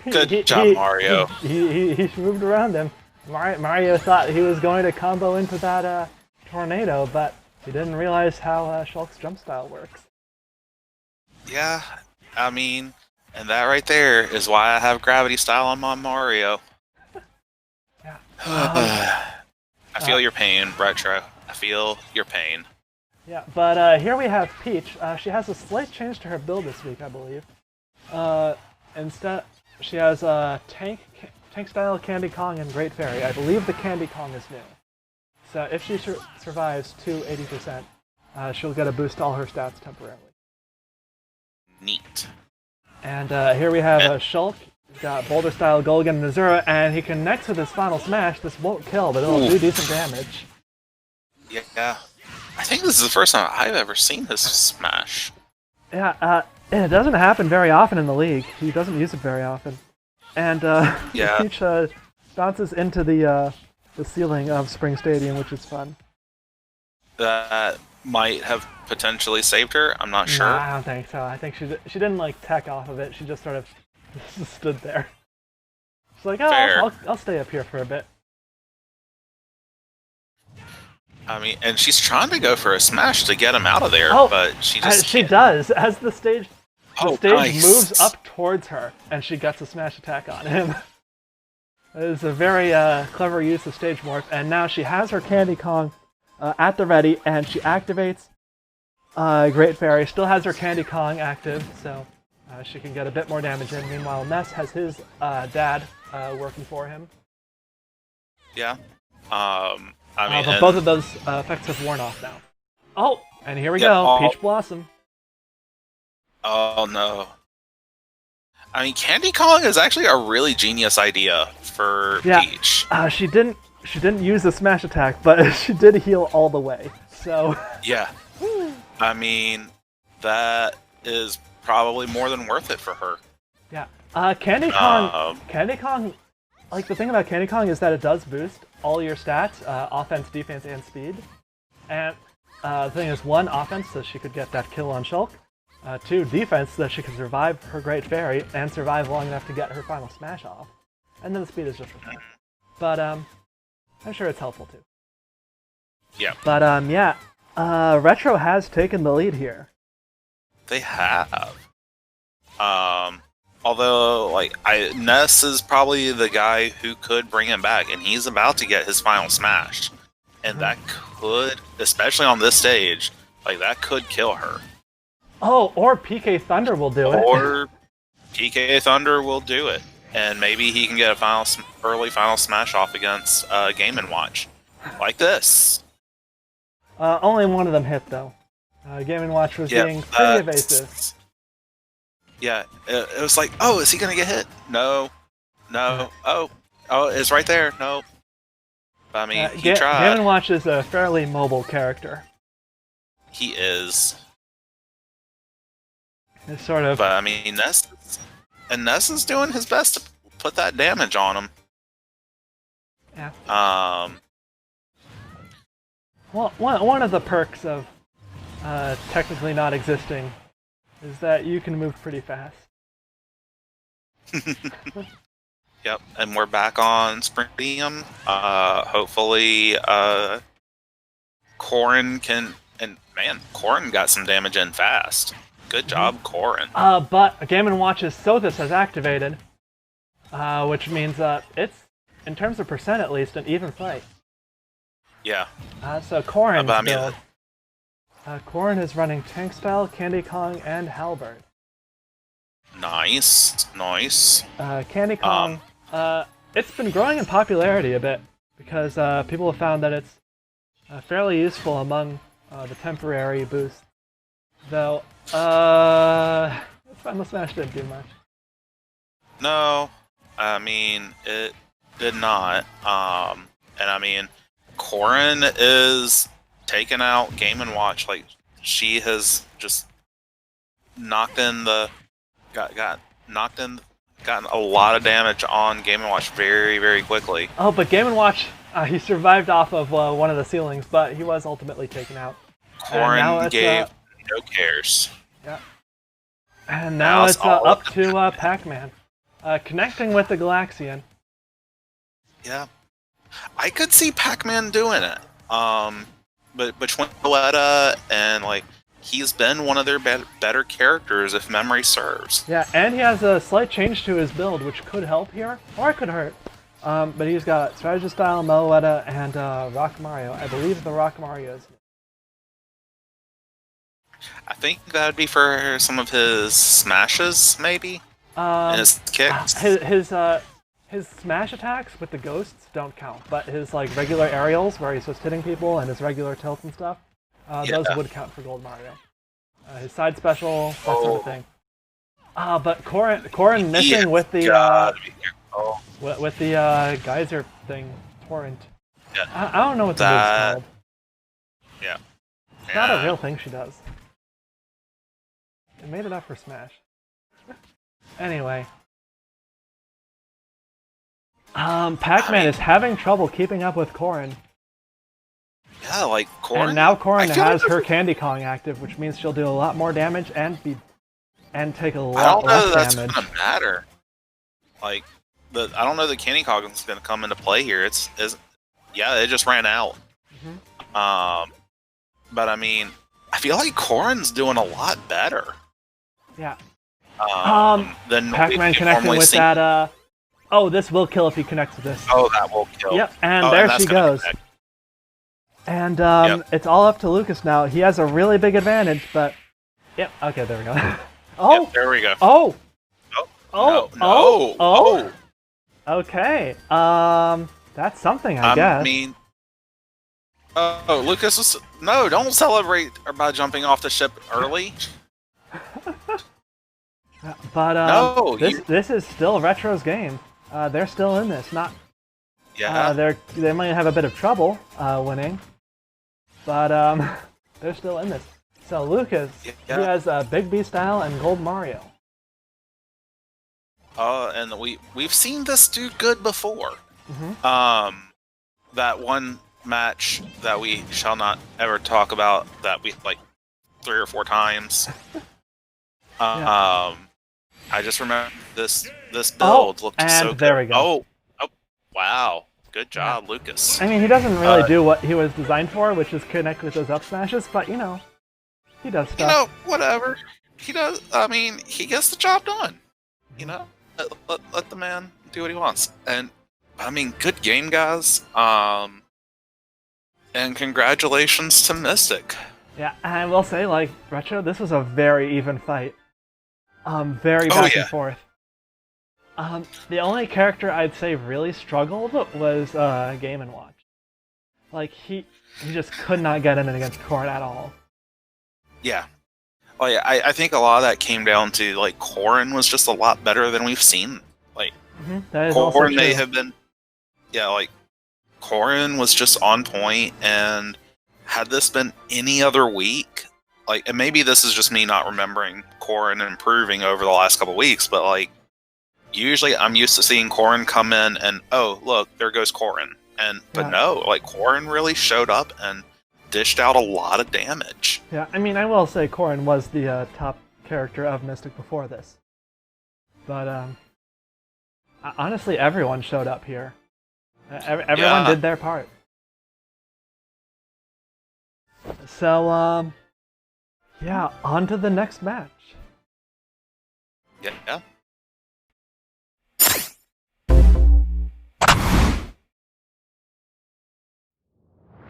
good job, Mario. He moved around him. Mario thought he was going to combo into that tornado, but he didn't realize how Shulk's jump style works. Yeah, I mean, and that right there is why I have gravity style on my Mario. Yeah. I feel your pain, Retro. I feel your pain. Yeah, but here we have Peach. She has a slight change to her build this week, I believe. Instead, she has Tank Style, Candy Kong, and Great Fairy. I believe the Candy Kong is new. So if she survives to 80%, she'll get a boost to all her stats temporarily. Neat. And here we have Shulk. He's got Boulder Style, Gulligan, and Azura, and he connects with his final smash. This won't kill, but it'll do decent damage. Yeah. I think this is the first time I've ever seen his smash. Yeah, it doesn't happen very often in the league. He doesn't use it very often. And Peach bounces into the ceiling of Spring Stadium, which is fun. That might have potentially saved her. I'm not sure. Nah, I don't think so. I think she didn't like tech off of it. She just sort of stood there. She's like, oh, I'll stay up here for a bit. I mean, and she's trying to go for a smash to get him out of there, but she just she does. As the stage nice. moves up towards her, and she gets a smash attack on him. It is a very clever use of stage morph, and now she has her Candy Kong at the ready, and she activates Great Fairy. Still has her Candy Kong active, so she can get a bit more damage in. Meanwhile, Ness has his dad working for him. Yeah. I mean, but both of those effects have worn off now. Oh, and here we go, Peach Blossom. Oh no. I mean, Candy Kong is actually a really genius idea for Peach. She didn't use the smash attack, but she did heal all the way. So yeah. I mean, that is probably more than worth it for her. Yeah. Candy Kong, like the thing about Candy Kong is that it does boost all your stats, offense, defense, and speed. And the thing is, 1, offense, so she could get that kill on Shulk. 2, defense, so that she could survive her Great Fairy and survive long enough to get her final smash off. And then the speed is just for fun. But I'm sure it's helpful too. Yeah. But yeah, Retro has taken the lead here. They have. Although, like, Ness is probably the guy who could bring him back, and he's about to get his final smash. And that could, especially on this stage, like, that could kill her. Oh, or PK Thunder will do it. Or PK Thunder will do it. And maybe he can get a early final smash off against Game & Watch. Like this. Only one of them hit, though. Game & Watch was being pretty evasive. Yeah, it was like, oh, is he going to get hit? No. Oh, it's right there. No. I mean, he tried. Game & Watch is a fairly mobile character. He is. It's sort of... But, I mean, Ness is doing his best to put that damage on him. Yeah. Well, one of the perks of technically not existing is that you can move pretty fast. Yep, and we're back on Sprintium. Hopefully, Corrin can... And, man, Corrin got some damage in fast. Good job, Corrin. But Game & Watch's Sothis has activated, which means it's, in terms of percent at least, an even fight. Yeah. So Corrin's build. Corrin is running Tank Spell, Candy Kong, and Halberd. Nice. Candy Kong, it's been growing in popularity a bit, because people have found that it's fairly useful among the temporary boosts. Though, Final Smash didn't do much. No, I mean, it did not. And I mean, Corrin is taking out Game & Watch. Like, she has just knocked in the... gotten a lot of damage on Game & Watch very, very quickly. Oh, but Game & Watch, he survived off of one of the ceilings, but he was ultimately taken out. Corrin gave no cares. Yeah. And now it's up to Pac-Man. Connecting with the Galaxian. Yeah. I could see Pac-Man doing it. But between Loetta and, like, he's been one of their better characters, if memory serves. Yeah, and he has a slight change to his build, which could help here, or it could hurt. But he's got Strategy Style, Meloetta, and Rock Mario. I believe the Rock Mario is... I think that would be for some of his smashes, maybe? And his kicks? His smash attacks with the ghosts don't count, but his like regular aerials, where he's just hitting people, and his regular tilts and stuff, those would count for Gold Mario. His side special, that sort of thing. But Corrin missing with the with the geyser thing, Torrent. Yeah. I don't know what the move's called. Yeah. It's not a real thing she does. It made it up for Smash. Anyway. Pac-Man is having trouble keeping up with Corrin. Yeah, like Corrin. And now Corrin has her Candy Kong active, which means she'll do a lot more damage and take a lot less damage. I don't know that's gonna matter. Like, I don't know that Candy Kong is gonna come into play here. It just ran out. Mm-hmm. But I mean, I feel like Corrin's doing a lot better. Yeah. Than Pac-Man connecting with that. Oh, this will kill if he connects with this. Oh, that will kill. Yep, and there she goes. Connect. And it's all up to Lucas now. He has a really big advantage, but... Yep, okay, there we go. Oh! Yep, there we go. Oh! Oh! Oh! Okay, that's something, I guess. I mean... Oh, Lucas was... No, don't celebrate by jumping off the ship early. But no, this is still Retro's game. They're still in this. Yeah. They might have a bit of trouble winning, but they're still in this. So Lucas, he has Big B style and Gold Mario. And we've seen this do good before. Mm-hmm. That one match that we shall not ever talk about that we like 3 or 4 times. Yeah. I just remember this build looked so good. There we go. Oh, wow. Good job, Yeah. Lucas. I mean, he doesn't really do what he was designed for, which is connect with those up smashes, but you know, he does stuff. You know, whatever. He does. I mean, he gets the job done. You know, let the man do what he wants. And I mean, good game, guys. And congratulations to Mystic. Yeah, I will say, like, Retro, this was a very even fight. Very back and forth. The only character I'd say really struggled was Game & Watch. Like, he just could not get in against Corrin at all. Yeah. Oh yeah, I think a lot of that came down to, like, Corrin was just a lot better than we've seen. Like, that is also Corrin true. may have been... Yeah, like, Corrin was just on point, and had this been any other week, like, and maybe this is just me not remembering Corrin improving over the last couple weeks, but, like, usually I'm used to seeing Corrin come in and, oh, look, there goes Corrin. But no, like, Corrin really showed up and dished out a lot of damage. Yeah, I mean, I will say Corrin was the top character of Mystic before this. But, honestly, everyone showed up here. Everyone did their part. So, yeah, on to the next match. Yeah.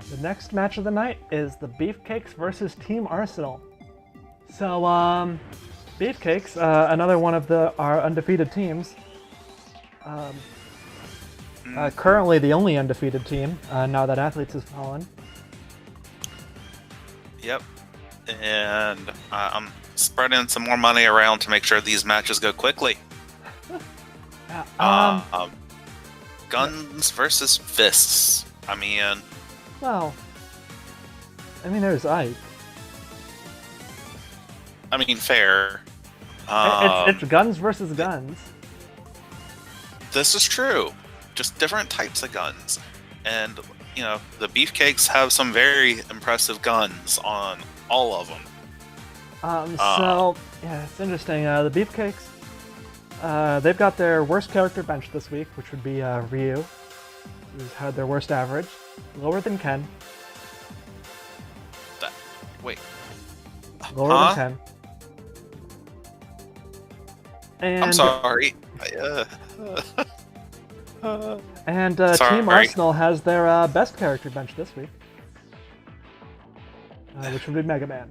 The next match of the night is the Beefcakes versus Team Arsenal. So, Beefcakes, another one of our undefeated teams. Currently the only undefeated team, now that Athletes has fallen. Yep. And I'm spreading some more money around to make sure these matches go quickly. Guns versus fists. I mean... Well... I mean, there's Ike. I mean, fair. It's guns versus guns. This is true. Just different types of guns. And, you know, the Beefcakes have some very impressive guns on all of them. So, yeah, it's interesting. The Beefcakes, they've got their worst character bench this week, which would be Ryu, who's had their worst average. Lower than Ken. Wait. Lower than Ken. And, I'm sorry. and sorry. Team Arsenal has their best character bench this week, which would be Mega Man.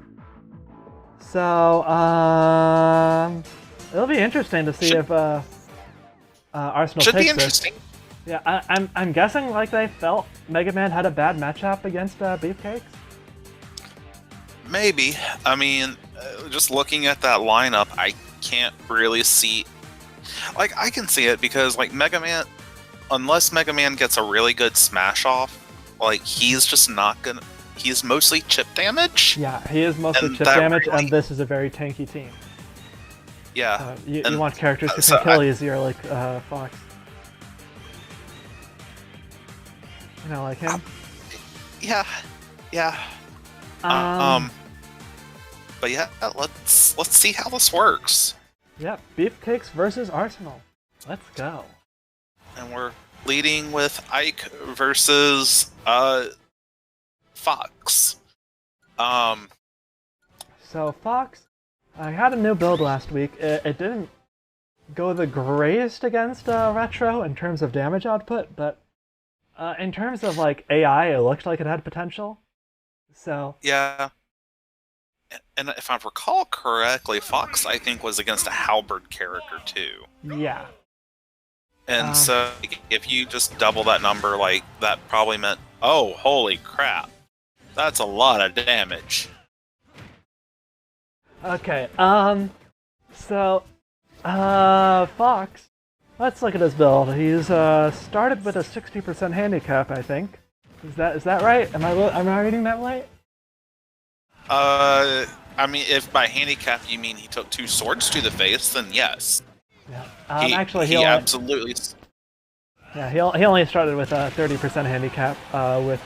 So, it'll be interesting to see if Arsenal should takes be interesting. this. Yeah, I'm guessing like they felt Mega Man had a bad matchup against Beefcakes. Maybe. I mean, just looking at that lineup, I can't really see... Like, I can see it because, like, Mega Man... Unless Mega Man gets a really good smash off, like, he's just not gonna... He's mostly chip damage? Yeah, he is mostly chip damage, really... and this is a very tanky team. Yeah. You want characters who can kill easier, like Fox. You know, like him? Yeah. But yeah, let's see how this works. Yeah, Beefcakes versus Arsenal. Let's go. And we're leading with Ike versus Fox. So Fox, I had a new build last week. It didn't go the greatest against Retro in terms of damage output, but in terms of like AI, it looked like it had potential. So yeah. And if I recall correctly, Fox, I think, was against a halberd character, too. Yeah. And so, if you just double that number, like, that probably meant, oh, holy crap. That's a lot of damage. Okay, so, Fox, let's look at his build. He's, started with a 60% handicap, I think. Is that right? Am I reading that right? I mean, if by handicap you mean he took 2 swords to the face, then yes. Yeah. He absolutely... Yeah, he only started with a 30% handicap with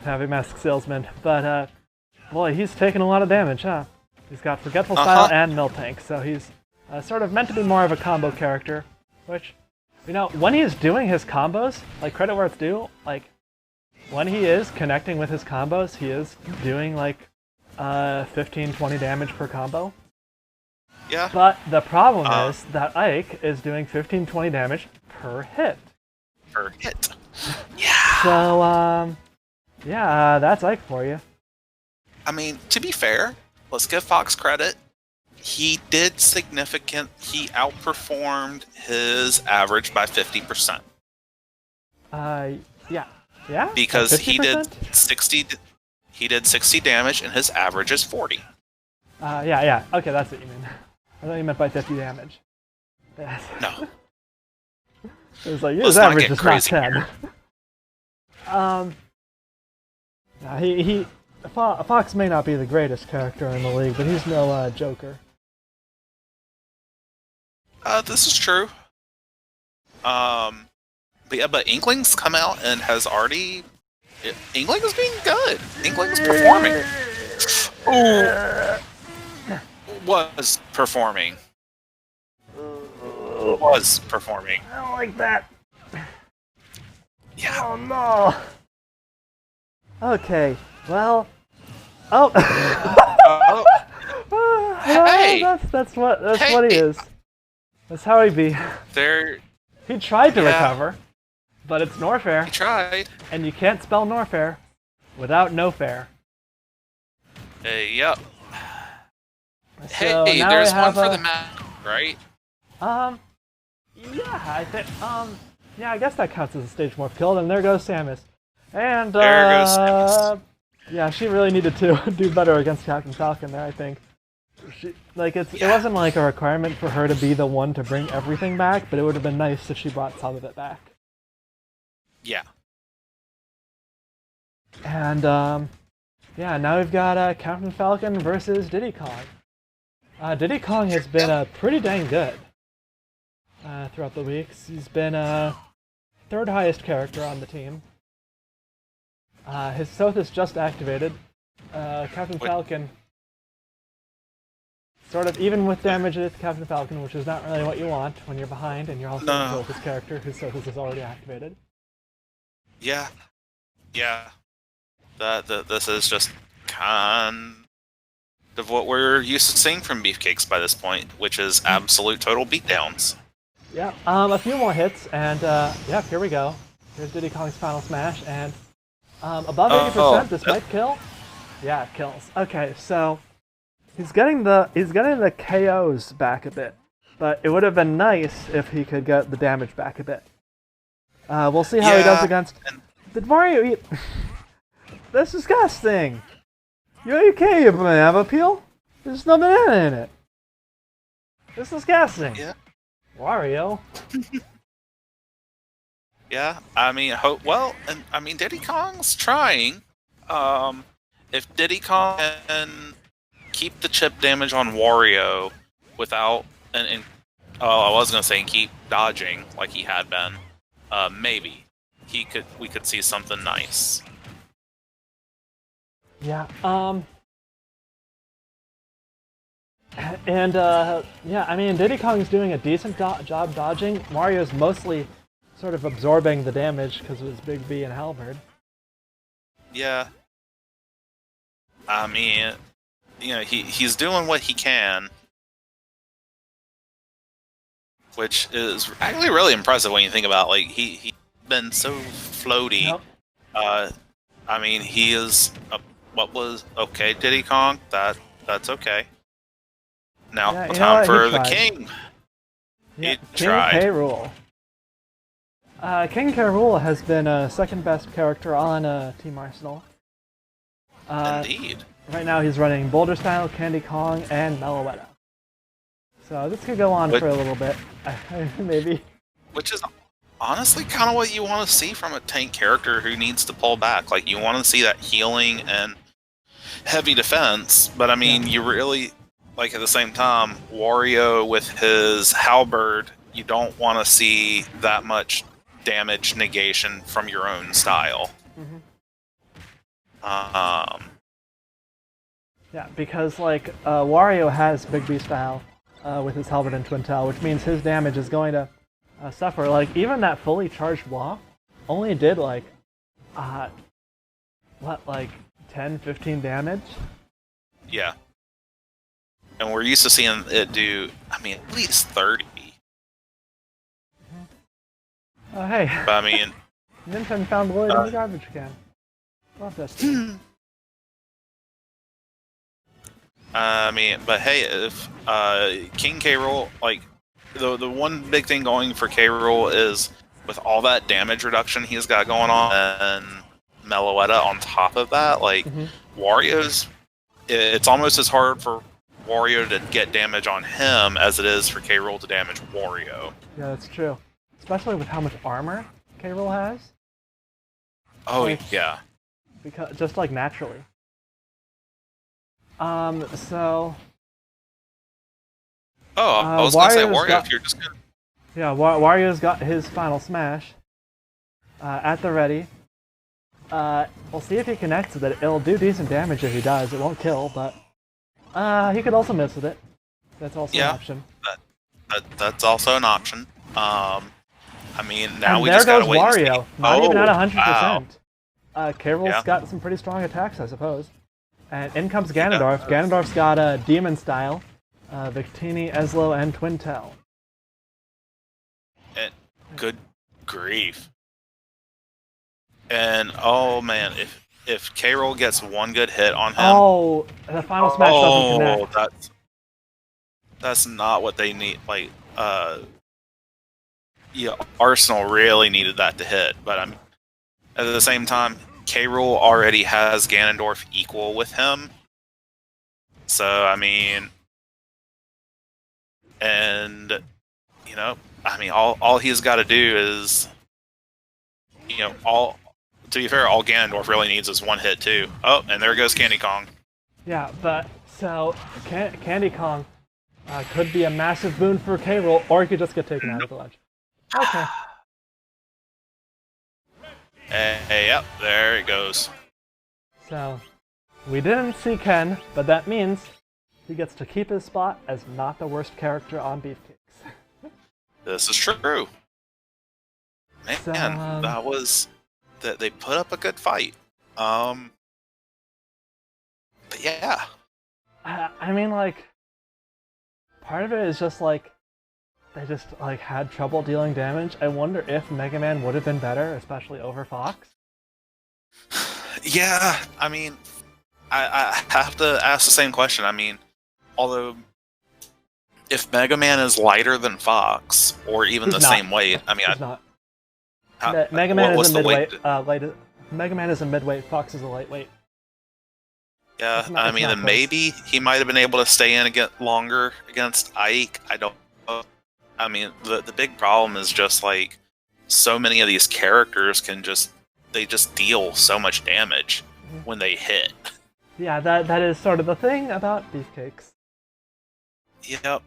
Heavy Mask Salesman, but boy, he's taken a lot of damage, huh? He's got Forgetful Style and Mill Tank, so he's sort of meant to be more of a combo character, which, you know, when he's doing his combos, like, credit where it's due, like, when he is connecting with his combos, he is doing, like, 15, 20 damage per combo. Yeah. But the problem is that Ike is doing 15, 20 damage per hit. Per hit. Yeah. So, yeah, that's Ike for you. I mean, to be fair, let's give Fox credit. He did significant. He outperformed his average by 50%. Yeah. Yeah? Because he did 60. He did 60 damage, and his average is 40. Yeah. Okay, that's what you mean. I thought you meant by 50 damage. Yes. No. It was like, his average is not 10. Fox may not be the greatest character in the league, but he's no Joker. This is true. But yeah, but Inkling's come out and has already. Inkling is being good. Inkling is performing. Ooh. Was performing. Was performing. I don't like that. Yeah. Oh no. Okay. Well. Oh. Hey. That's what he is. That's how he be. He tried to recover, but it's Norfair. He tried. And you can't spell Norfair without no fair. Yep. So hey, there's one for the map, right? Yeah, I think, yeah, I guess that counts as a stage morph kill, and there goes Samus. And, there goes Samus. Yeah, she really needed to do better against Captain Falcon there, I think. It wasn't like a requirement for her to be the one to bring everything back, but it would have been nice if she brought some of it back. Yeah. And, yeah, now we've got Captain Falcon versus Diddy Kong. Diddy Kong has been pretty dang good throughout the weeks. He's been third highest character on the team. His Sothis just activated. Captain Falcon, sort of even with damage with Captain Falcon, which is not really what you want when you're behind and you're also a Sothis character whose Sothis is already activated. Yeah. Yeah. This is just kind of what we're used to seeing from Beefcakes by this point, which is absolute total beatdowns. Yeah, a few more hits, and yeah, here we go. Here's Diddy Kong's final smash, and above 80%, this might kill. Yeah, it kills. Okay, so he's getting the KOs back a bit, but it would have been nice if he could get the damage back a bit. We'll see how he does against. Did Mario eat? That's disgusting. You okay, banana peel? There's no banana in it. This is disgusting. Yeah. Wario. Yeah, I mean, Diddy Kong's trying. If Diddy Kong can keep the chip damage on Wario without, I was gonna say keep dodging like he had been, maybe we could see something nice. Yeah, and, yeah, I mean, Diddy Kong's doing a decent job dodging. Mario's mostly sort of absorbing the damage because of his Big V and Halberd. Yeah. I mean, you know, he's doing what he can, which is actually really impressive when you think about, like, he's been so floaty. Yep. I mean, he is... okay, Diddy Kong, that's okay. Now, time for the king. Yeah, King K. Rool. King K. Rool has been second best character on Team Arsenal. Indeed. Right now he's running Boulder Style, Candy Kong, and Meloetta. So this could go on for a little bit, maybe. Which is honestly kind of what you want to see from a tank character who needs to pull back. Like, you want to see that healing and heavy defense, but I mean, you really, like, at the same time, Wario with his halberd, you don't want to see that much damage negation from your own style. Yeah, because like Wario has Big B style with his Halberd and Twin Tail, which means his damage is going to suffer. Like even that fully charged wall only did like like 10, 15 damage. Yeah. And we're used to seeing it do, I mean, at least 30. Oh hey. But I mean, Nintendo found Lloyd in the garbage can. Love that. I mean, but hey, if King K. Rool, like the one big thing going for K. Rool is with all that damage reduction he's got going on, and Meloetta on top of that, like Wario's, it's almost as hard for Wario to get damage on him as it is for K. Rool to damage Wario. Yeah, that's true. Especially with how much armor K. Rool has. Oh like, yeah. Because just like naturally. So. Oh, I was gonna say Wario's if you're just gonna. Yeah, Wario's got his final smash at the ready. We'll see if he connects with it. It'll do decent damage if he does. It won't kill, but he could also miss with it. That's also an option. That's also an option. I mean, now and we there just gotta goes wait Wario, and see. not even at 100%. Wow. K. Rool's got some pretty strong attacks, I suppose. And in comes Ganondorf. Ganondorf's got a Demon Style, Victini, Eslo, and Twin Tail. And good grief. And oh man, if K. Rool gets one good hit on him, oh, the final smash doesn't connect. That's not what they need. Like, yeah, Arsenal really needed that to hit, but I mean, at the same time, K. Rool already has Ganondorf equal with him, so I mean, and you know, I mean, all he's got to do is, you know, to be fair, all Ganondorf really needs is one hit too. Oh, and there goes Candy Kong. Yeah, but so Candy Kong could be a massive boon for K. Rool, or he could just get taken out of the ledge. Okay. Hey, yep, there it goes. So, we didn't see Ken, but that means he gets to keep his spot as not the worst character on Beefcakes. This is true. Man, So, that was... They put up a good fight. But yeah. I mean, like, part of it is just, like, they just, like, had trouble dealing damage. I wonder if Mega Man would have been better, especially over Fox. Yeah, I mean, I have to ask the same question. I mean, although, if Mega Man is lighter than Fox, or even the same weight, I mean, he's not. Mega Man is a midweight. Mega Man is a midweight. Fox is a lightweight. Yeah, I mean, then maybe he might have been able to stay in longer against Ike. I don't know. I mean, the big problem is just like so many of these characters they just deal so much damage when they hit. Yeah, that is sort of the thing about Beefcakes. Yep.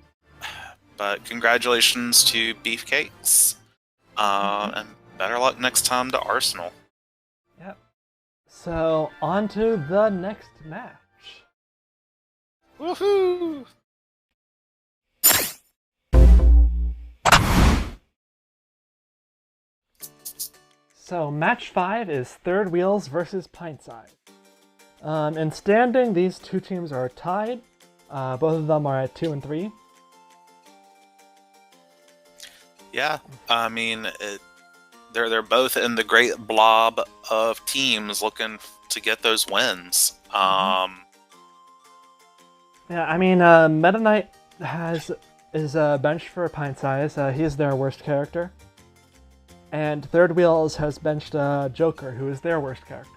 But congratulations to Beefcakes. And better luck next time to Arsenal. Yep. So, on to the next match. Woohoo! So, match 5 is Third Wheels versus Pintsize. In standing, these two teams are tied. Both of them are at 2 and 3. Yeah, I mean, they're both in the great blob of teams looking to get those wins. Yeah, I mean, Meta Knight is benched for Pintsize. He is their worst character. And Third Wheels has benched Joker, who is their worst character.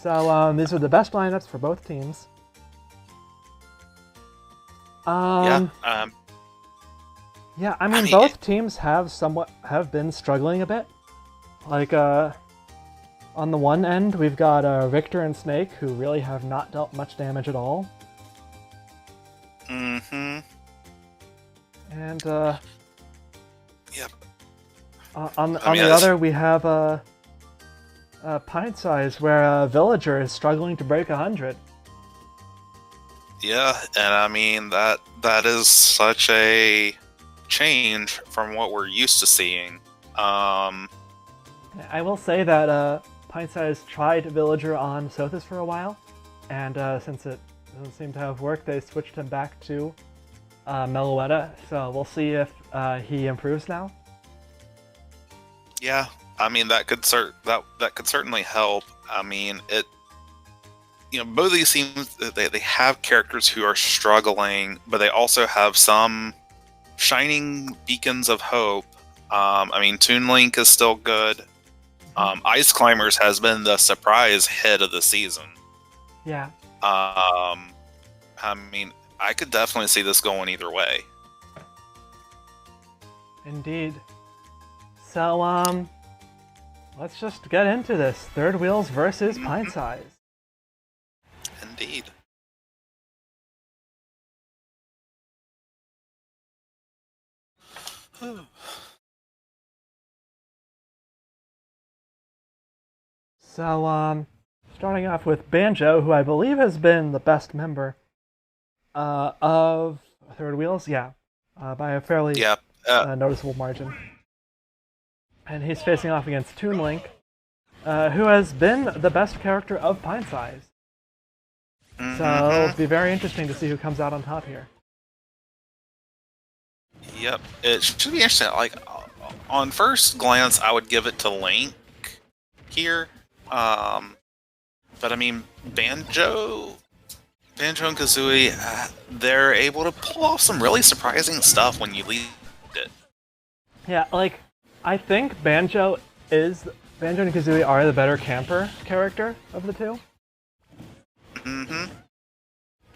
So these are the best lineups for both teams. Yeah, I mean, both teams have been struggling a bit. Like, on the one end, we've got Victor and Snake, who really have not dealt much damage at all. Mm-hmm. And, Yep. On the other, we have Pintsize, where Villager is struggling to break 100. Yeah, and I mean that is such a change from what we're used to seeing. I will say that Pintsize tried Villager on Sothis for a while, and since it doesn't seem to have worked, they switched him back to Meloetta. So we'll see if he improves now. Yeah, I mean that could certainly help. I mean both of these teams, they have characters who are struggling, but they also have some shining beacons of hope. I mean, Toon Link is still good. Ice Climbers has been the surprise hit of the season. Yeah. I mean, I could definitely see this going either way. Indeed. So, let's just get into this. Third Wheels versus Pintsize. Indeed. So, starting off with Banjo, who I believe has been the best member of Third Wheels, by a fairly noticeable margin. And he's facing off against Toon Link, who has been the best character of Pintsize. So it'll be very interesting to see who comes out on top here. Yep, it should be interesting. Like, on first glance, I would give it to Link here. But I mean, Banjo and Kazooie, they're able to pull off some really surprising stuff when you lead it. Yeah, like, I think Banjo and Kazooie are the better camper character of the two.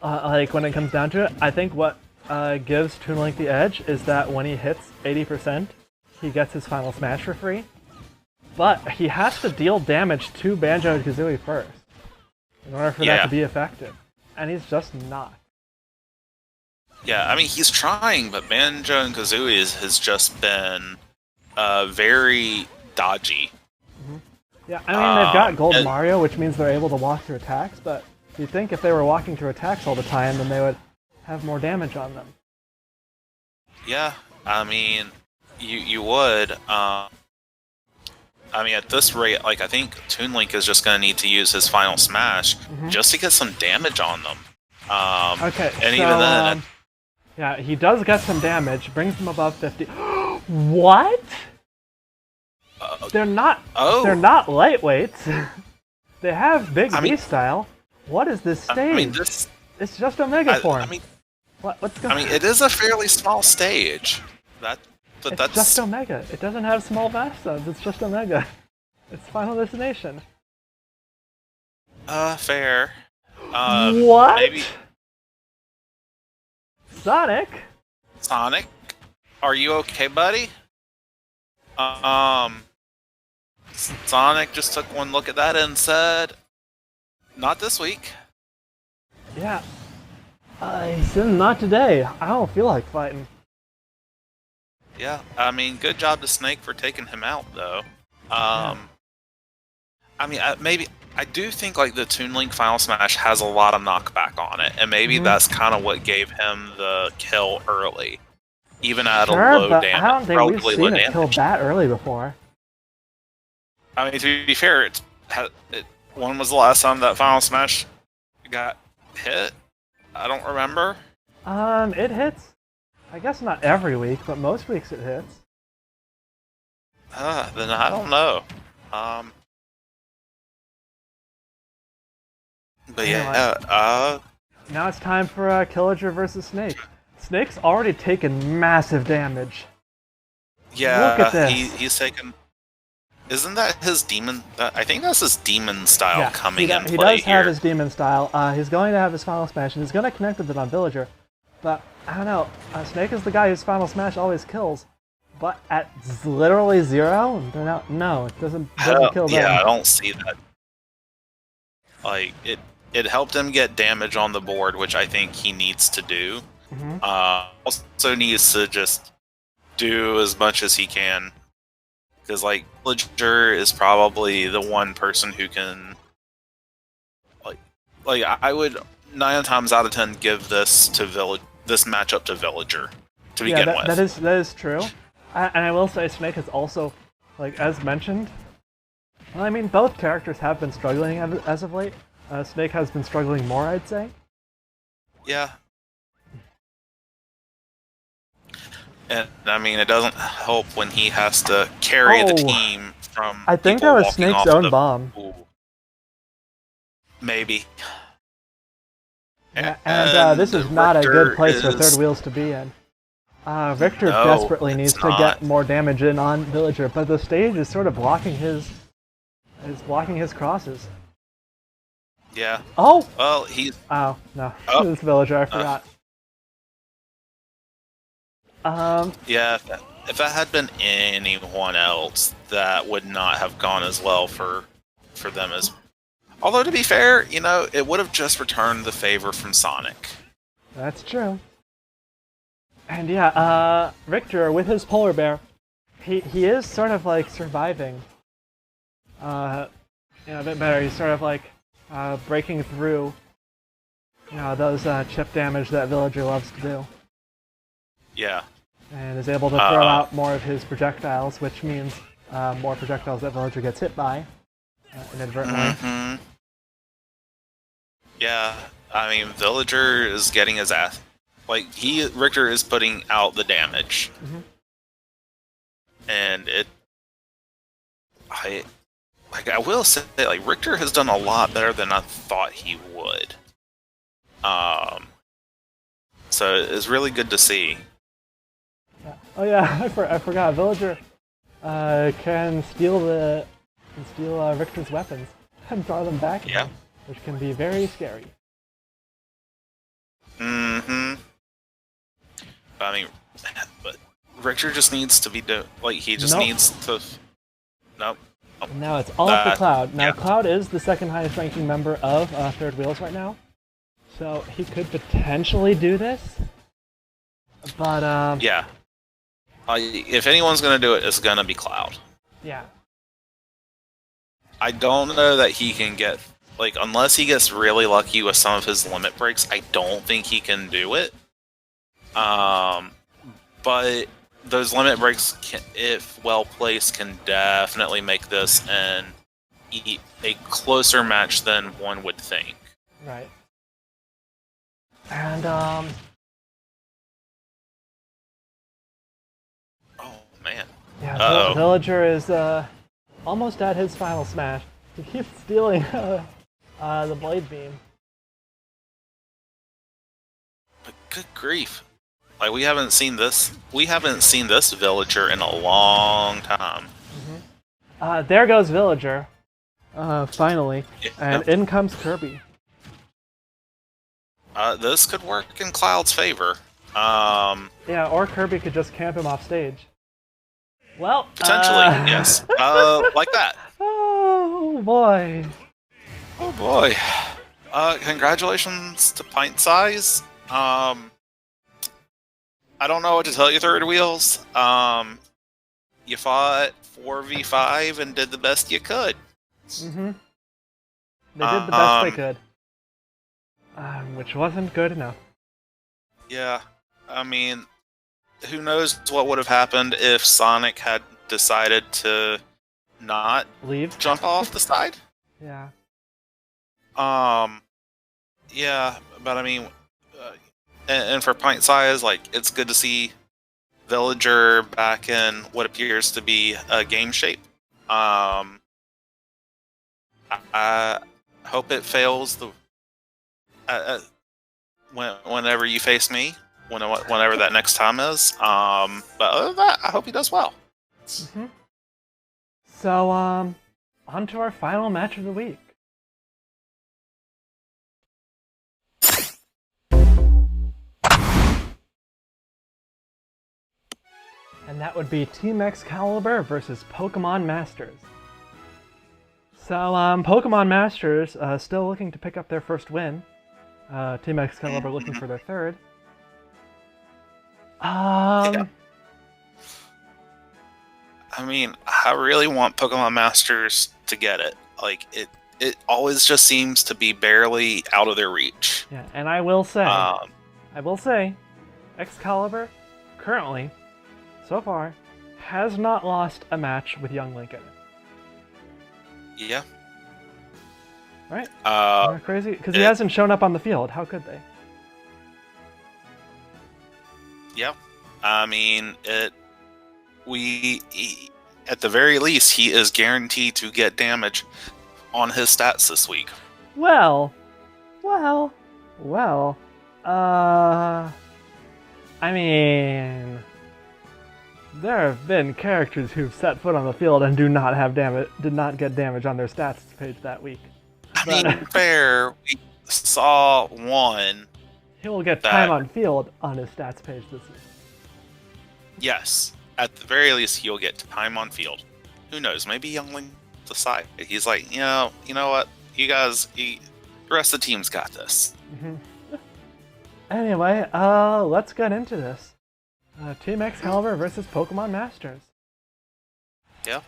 Like, when it comes down to it, I think what gives Toon Link the edge is that when he hits 80%, he gets his final smash for free. But he has to deal damage to Banjo and Kazooie first in order for that to be effective. And he's just not. Yeah, I mean, he's trying, but Banjo and Kazooie has just been very dodgy. Yeah, I mean, they've got Gold Mario, which means they're able to walk through attacks, but you'd think if they were walking through attacks all the time, then they would have more damage on them. Yeah, I mean, you would. I mean, at this rate, like, I think Toon Link is just going to need to use his final smash just to get some damage on them. Okay, and so, even then... yeah, he does get some damage, brings them above 50. What? They're not lightweights. They have big V-style. What is this stage? I mean, it's just Omega form. I mean, what's going on? I mean, it is a fairly small stage. It's just Omega. It doesn't have small mass subs. It's just Omega. It's Final Destination. Fair. What? Maybe. Sonic, are you okay, buddy? Sonic just took one look at that and said, "Not this week." Yeah. He said, "Not today. I don't feel like fighting." Yeah, I mean, good job to Snake for taking him out, though. I mean, I do think like the Toon Link Final Smash has a lot of knockback on it, and maybe that's kind of what gave him the kill early, even at a low damage. I don't think we've seen it kill that early before. I mean, to be fair, when was the last time that Final Smash got hit? I don't remember. It hits. I guess not every week, but most weeks it hits. Then I don't know. But yeah, now it's time for Killager versus Snake. Snake's already taken massive damage. Yeah, look at this. He's taken. Isn't that his demon? I think that's his demon style coming in play here. He does have his demon style. He's going to have his final smash, and he's going to connect with it on Villager. But I don't know. Snake is the guy whose final smash always kills. But at literally 0, they're not. No, it doesn't kill them. Yeah, I don't see that. Like it helped him get damage on the board, which I think he needs to do. Also needs to just do as much as he can Because, like, Villager is probably the one person who can... Like I would 9 times out of 10 give this matchup to Villager to begin with. That is true. And I will say Snake is also, like, as mentioned, well, I mean, both characters have been struggling as of late. Snake has been struggling more, I'd say. Yeah. And, I mean, it doesn't help when he has to carry the team from I think that was Snake's own bomb. Ooh. Maybe. And this is not a good place for third wheels to be in. Richter desperately needs to get more damage in on Villager, but the stage is sort of blocking his crosses. Yeah. Oh! Well, he's... Oh, no. It's Villager, I forgot. Yeah, if that had been anyone else, that would not have gone as well for them as... Although, to be fair, you know, it would have just returned the favor from Sonic. That's true. And yeah, Richter, with his polar bear, he is sort of like surviving. A bit better. He's sort of like breaking through, those chip damage that Villager loves to do. Yeah. And is able to throw out more of his projectiles, which means more projectiles that Villager gets hit by inadvertently. Mm-hmm. Yeah, I mean, Villager is getting his ass. Like, Richter is putting out the damage. Mm-hmm. And I will say, like, Richter has done a lot better than I thought he would. So it's really good to see. Yeah. Oh yeah, I forgot. Villager can steal Richter's weapons and throw them back at him, which can be very scary. Mm-hmm. I mean, but Richter just needs to be he just needs to. Nope. Now it's all up to Cloud. Now Cloud is the second highest ranking member of Third Wheels right now, so he could potentially do this. But yeah. If anyone's gonna do it, it's gonna be Cloud. Yeah. I don't know that he can get, like, unless he gets really lucky with some of his limit breaks, I don't think he can do it. But those limit breaks, if well placed, can definitely make this a closer match than one would think. Right. And oh man. Yeah, Villager is almost at his final smash. He keeps stealing the blade beam. But good grief. Like, we haven't seen this Villager in a long time. Mm-hmm. There goes Villager. Finally. Yeah. And in comes Kirby. This could work in Cloud's favor. Yeah, or Kirby could just camp him off stage. Well, potentially, yes. Like that. Oh boy. Oh boy. Congratulations to Pintsize. I don't know what to tell you, Third Wheels. You fought 4v5 and did the best you could. Mm-hmm. They did the best they could. Which wasn't good enough. Yeah. I mean, who knows what would have happened if Sonic had decided to not jump off the side? Yeah. Yeah, but I mean, and for Pintsize, like, it's good to see Villager back in what appears to be a game shape. I hope it fails whenever you face me, whenever that next time is. But other than that, I hope he does well. Mm-hmm. So, on to our final match of the week. And that would be Team Excalibur versus Pokemon Masters. So, Pokemon Masters still looking to pick up their first win. Team Excalibur looking for their third. I mean, I really want Pokemon Masters to get it. Like, it always just seems to be barely out of their reach. Yeah, and I will say, Excalibur, currently, so far, has not lost a match with Young Link in it. Yeah. Right? Isn't that crazy? Because he hasn't shown up on the field. How could they? Yeah. I mean, at the very least, he is guaranteed to get damage on his stats this week. Well. I mean, there have been characters who've set foot on the field and did not get damage on their stats page that week. I mean, fair. We saw one. He will get time on field on his stats page this week. Yes, at the very least, he'll get time on field. Who knows? Maybe Youngling decide. He's like, you know what? You guys, the rest of the team's got this. Mm-hmm. Anyway, let's get into this. Team Excalibur versus Pokemon Masters. Yeah.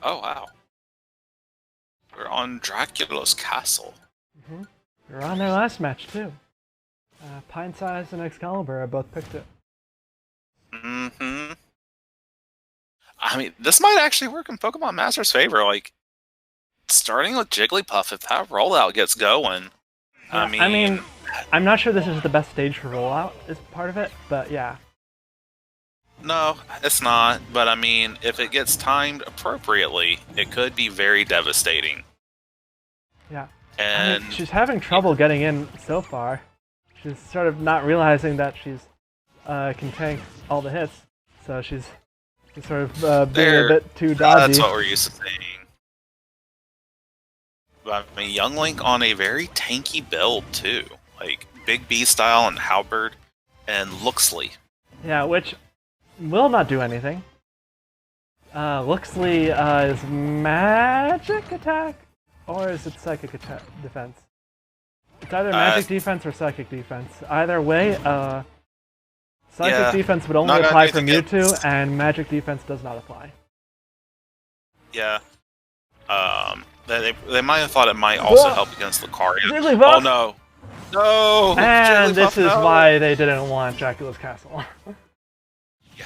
Oh, wow. We're on Dracula's castle. Mm-hmm. They're on their last match, too. Pintsize and Excalibur both picked it. Mm-hmm. I mean, this might actually work in Pokemon Masters' favor. Like, starting with Jigglypuff, if that rollout gets going, yeah, I mean, I'm not sure this is the best stage for rollout, is part of it, but yeah. No, it's not. But I mean, if it gets timed appropriately, it could be very devastating. Yeah. And I mean, she's having trouble getting in so far. She's sort of not realizing that she's can tank all the hits, so she's sort of being a bit too dodgy. That's what we're used to seeing. But I mean, Young Link on a very tanky build too, like Big B style and Halberd and Luxley. Yeah, which will not do anything. Luxley is magic attack, or is it psychic attack defense? It's either magic defense or psychic defense. Either way, psychic defense would only apply for Mewtwo, and magic defense does not apply. Yeah. They might have thought it might also help against Lucario. Jigglypuff! Oh no! No! And this is why they didn't want Dracula's castle. Yeah.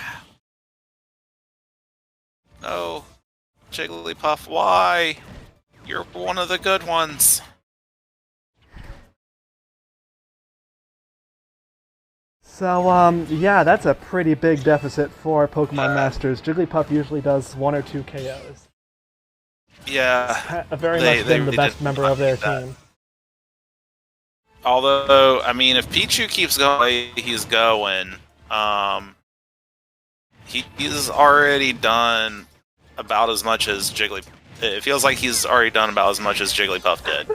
No. Jigglypuff, why? You're one of the good ones. So, yeah, that's a pretty big deficit for Pokemon Masters. Jigglypuff usually does 1 or 2 KOs. Yeah. Very much been the best member of their team. Although, I mean, if Pichu keeps going, he's going. He's already done about as much as Jigglypuff. It feels like he's already done about as much as Jigglypuff did.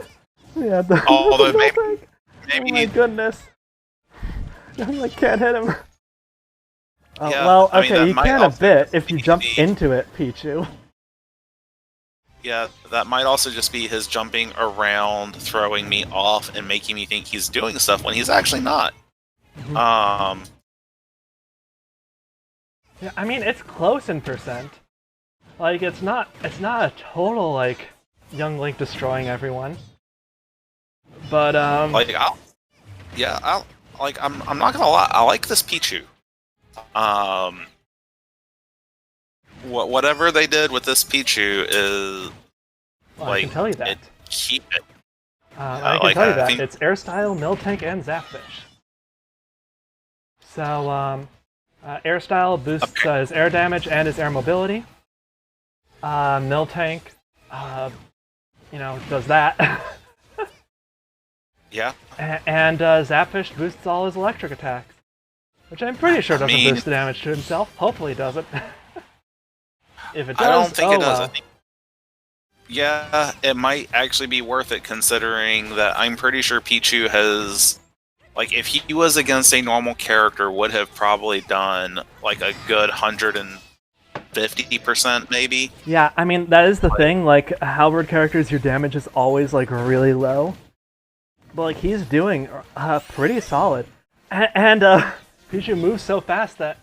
Yeah. Although maybe. Oh my goodness. I can't hit him. Yeah, well, okay, I mean, you can a bit if you jump into it, Pichu. Yeah, that might also just be his jumping around, throwing me off, and making me think he's doing stuff when he's actually not. Mm-hmm. Yeah, I mean, it's close in percent. Like, it's not a total, like, Young Link destroying everyone. But, I'm not gonna lie, I like this Pichu. Whatever they did with this Pichu is, well, I can tell you that. Keep it. I can tell you that. It's Air Style, Miltank, and Zapfish. So, Air Style boosts his air damage and his air mobility. Miltank, does that. Yeah. And Zapfish boosts all his electric attacks. Which I'm pretty sure doesn't boost the damage to himself. Hopefully it doesn't. If it does, I don't think it does. Well. Yeah, it might actually be worth it considering that I'm pretty sure Pichu has... Like, if he was against a normal character, would have probably done, like, a good 150% maybe. Yeah, I mean, that is the thing. Like, Halberd characters, your damage is always, like, really low. But, like, he's doing pretty solid. And Pichu moves so fast that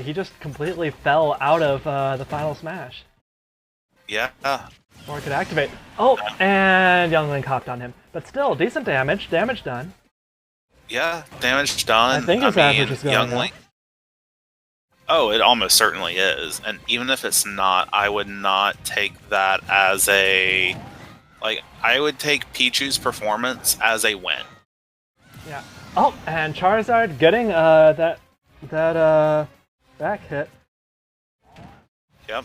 He just completely fell out of the final smash. Yeah. Or could activate. Oh, and Youngling hopped on him. But still, decent damage. Damage done. Yeah, damage done. I think his average is going Youngling. up. Oh, it almost certainly is. And even if it's not, I would not take that as a... Like, I would take Pichu's performance as a win. Yeah. Oh, and Charizard getting that back hit. Yep.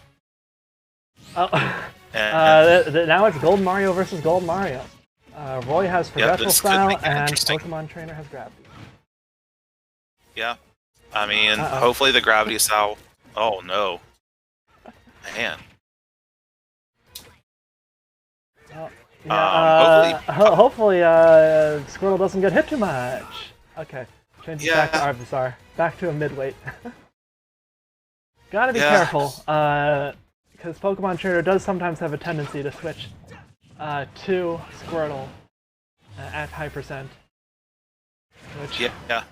Oh. And, Now it's Gold Mario versus Gold Mario. Roy has Forgetful this could Style, make it and interesting. Pokemon Trainer has Gravity. Yeah. I mean, Uh-oh. hopefully the gravity style... Oh, no. Man. Oh, yeah, hopefully Squirtle doesn't get hit too much. Okay, change it back to Arvidsar. Back to a midweight. Gotta be careful, because Pokemon Trainer does sometimes have a tendency to switch to Squirtle at high percent. Which... Yeah.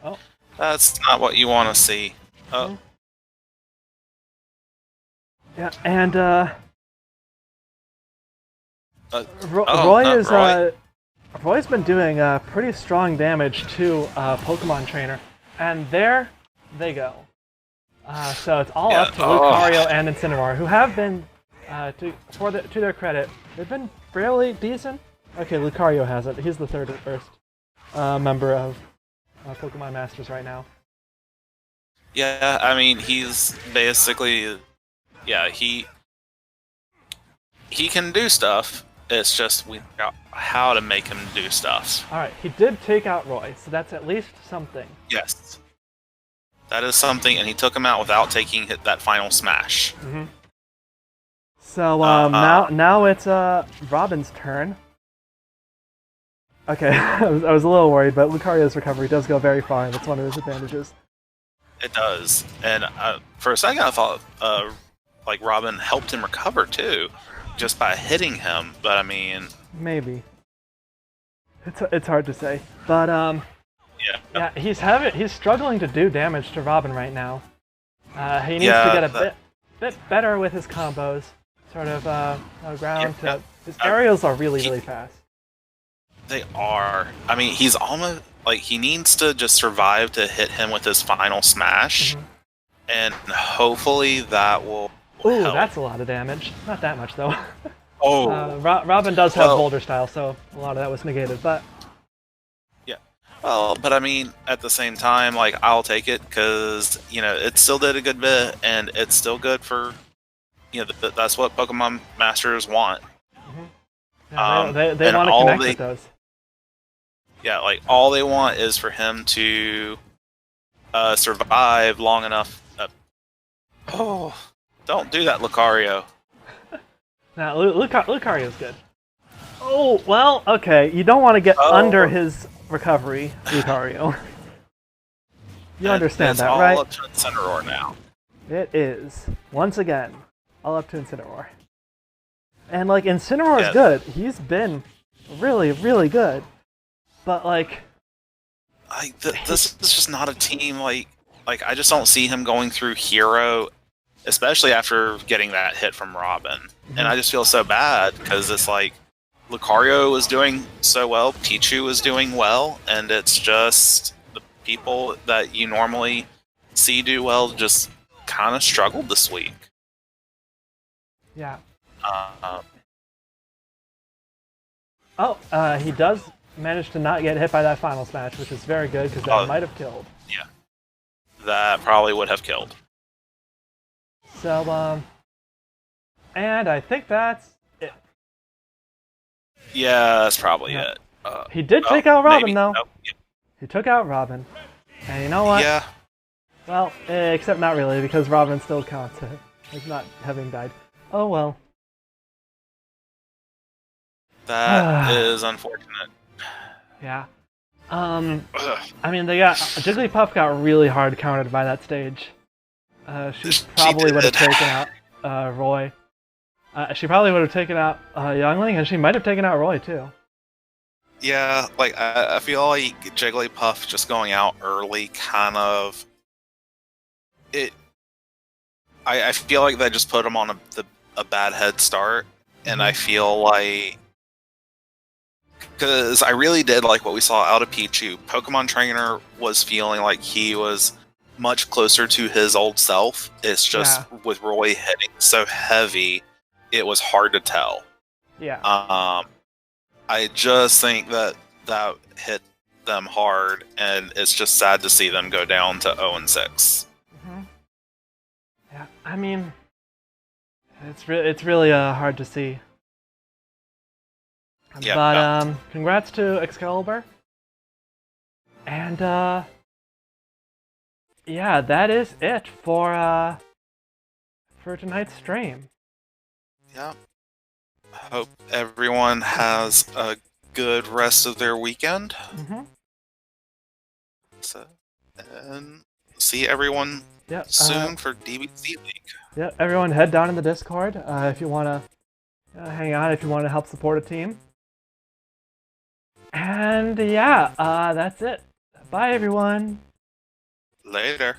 Oh. That's not what you want to see. Oh. Yeah, and Roy's been doing pretty strong damage to Pokemon Trainer, and there they go. So it's all up to Lucario and Incineroar, who have been, to their credit, they've been fairly decent. Okay, Lucario hasn't. He's the third at first member of Pokemon Masters right now. Yeah, I mean, he's basically... Yeah, he can do stuff. It's just we got how to make him do stuff. Alright, he did take out Roy, so that's at least something. Yes. That is something, and he took him out without taking that final smash. Mm-hmm. So now it's Robin's turn. Okay, I was a little worried, but Lucario's recovery does go very far, and that's one of his advantages. It does, and for a second I thought like Robin helped him recover too, just by hitting him. But I mean, maybe it's hard to say. But yeah, he's struggling to do damage to Robin right now. He needs to get a bit better with his combos. Sort of around to his aerials are really fast. They are. I mean, he's almost like he needs to just survive to hit him with his final smash, and hopefully that will. Ooh, that's a lot of damage. Not that much though. Oh. Robin does have Boulder Style, so a lot of that was negated. But yeah, well, but I mean, at the same time, like I'll take it because it still did a good bit, and it's still good for that's what Pokemon Masters want. Yeah, they want to connect with those. Yeah, like all they want is for him to survive long enough. Don't do that, Lucario. Now, Lucario's good. Oh, well, okay. You don't want to get under his recovery, Lucario. You understand that, right? It's all up to Incineroar now. It is. Once again, all up to Incineroar. And, like, Incineroar's good. He's been really, really good. But, like... this is just not a team, like, I just don't see him going through Hero, especially after getting that hit from Robin. And I just feel so bad, because it's like, Lucario was doing so well, Pichu was doing well, and it's just the people that you normally see do well just kind of struggled this week. Yeah. He does manage to not get hit by that final smash, which is very good, because that might have killed. Yeah. That probably would have killed. So, and I think that's it. Yeah, that's probably it. He did take out Robin, maybe. though. Nope. Yeah. He took out Robin. And you know what? Yeah. Well, except not really, because Robin still counts as not having died. Oh well. That is unfortunate. Yeah. I mean, Jigglypuff got really hard countered by that stage. She probably would have taken out Roy. She probably would have taken out Youngling, and she might have taken out Roy too. Yeah, like I feel like Jigglypuff just going out early kind of it. I feel like that just put him on a bad head start, and I feel like because I really did like what we saw out of Pichu. Pokemon Trainer was feeling like he was much closer to his old self. It's just with Roy hitting so heavy, it was hard to tell. Yeah. I just think that hit them hard, and it's just sad to see them go down to 0-6. Yeah, I mean, it's really hard to see. Yeah, but congrats to Excalibur. And yeah, that is it for tonight's stream. Yeah. I hope everyone has a good rest of their weekend. So, and see everyone soon for DBZ League. Yeah, everyone head down in the Discord if you want to hang out, if you want to help support a team. And yeah, that's it. Bye, everyone. Later.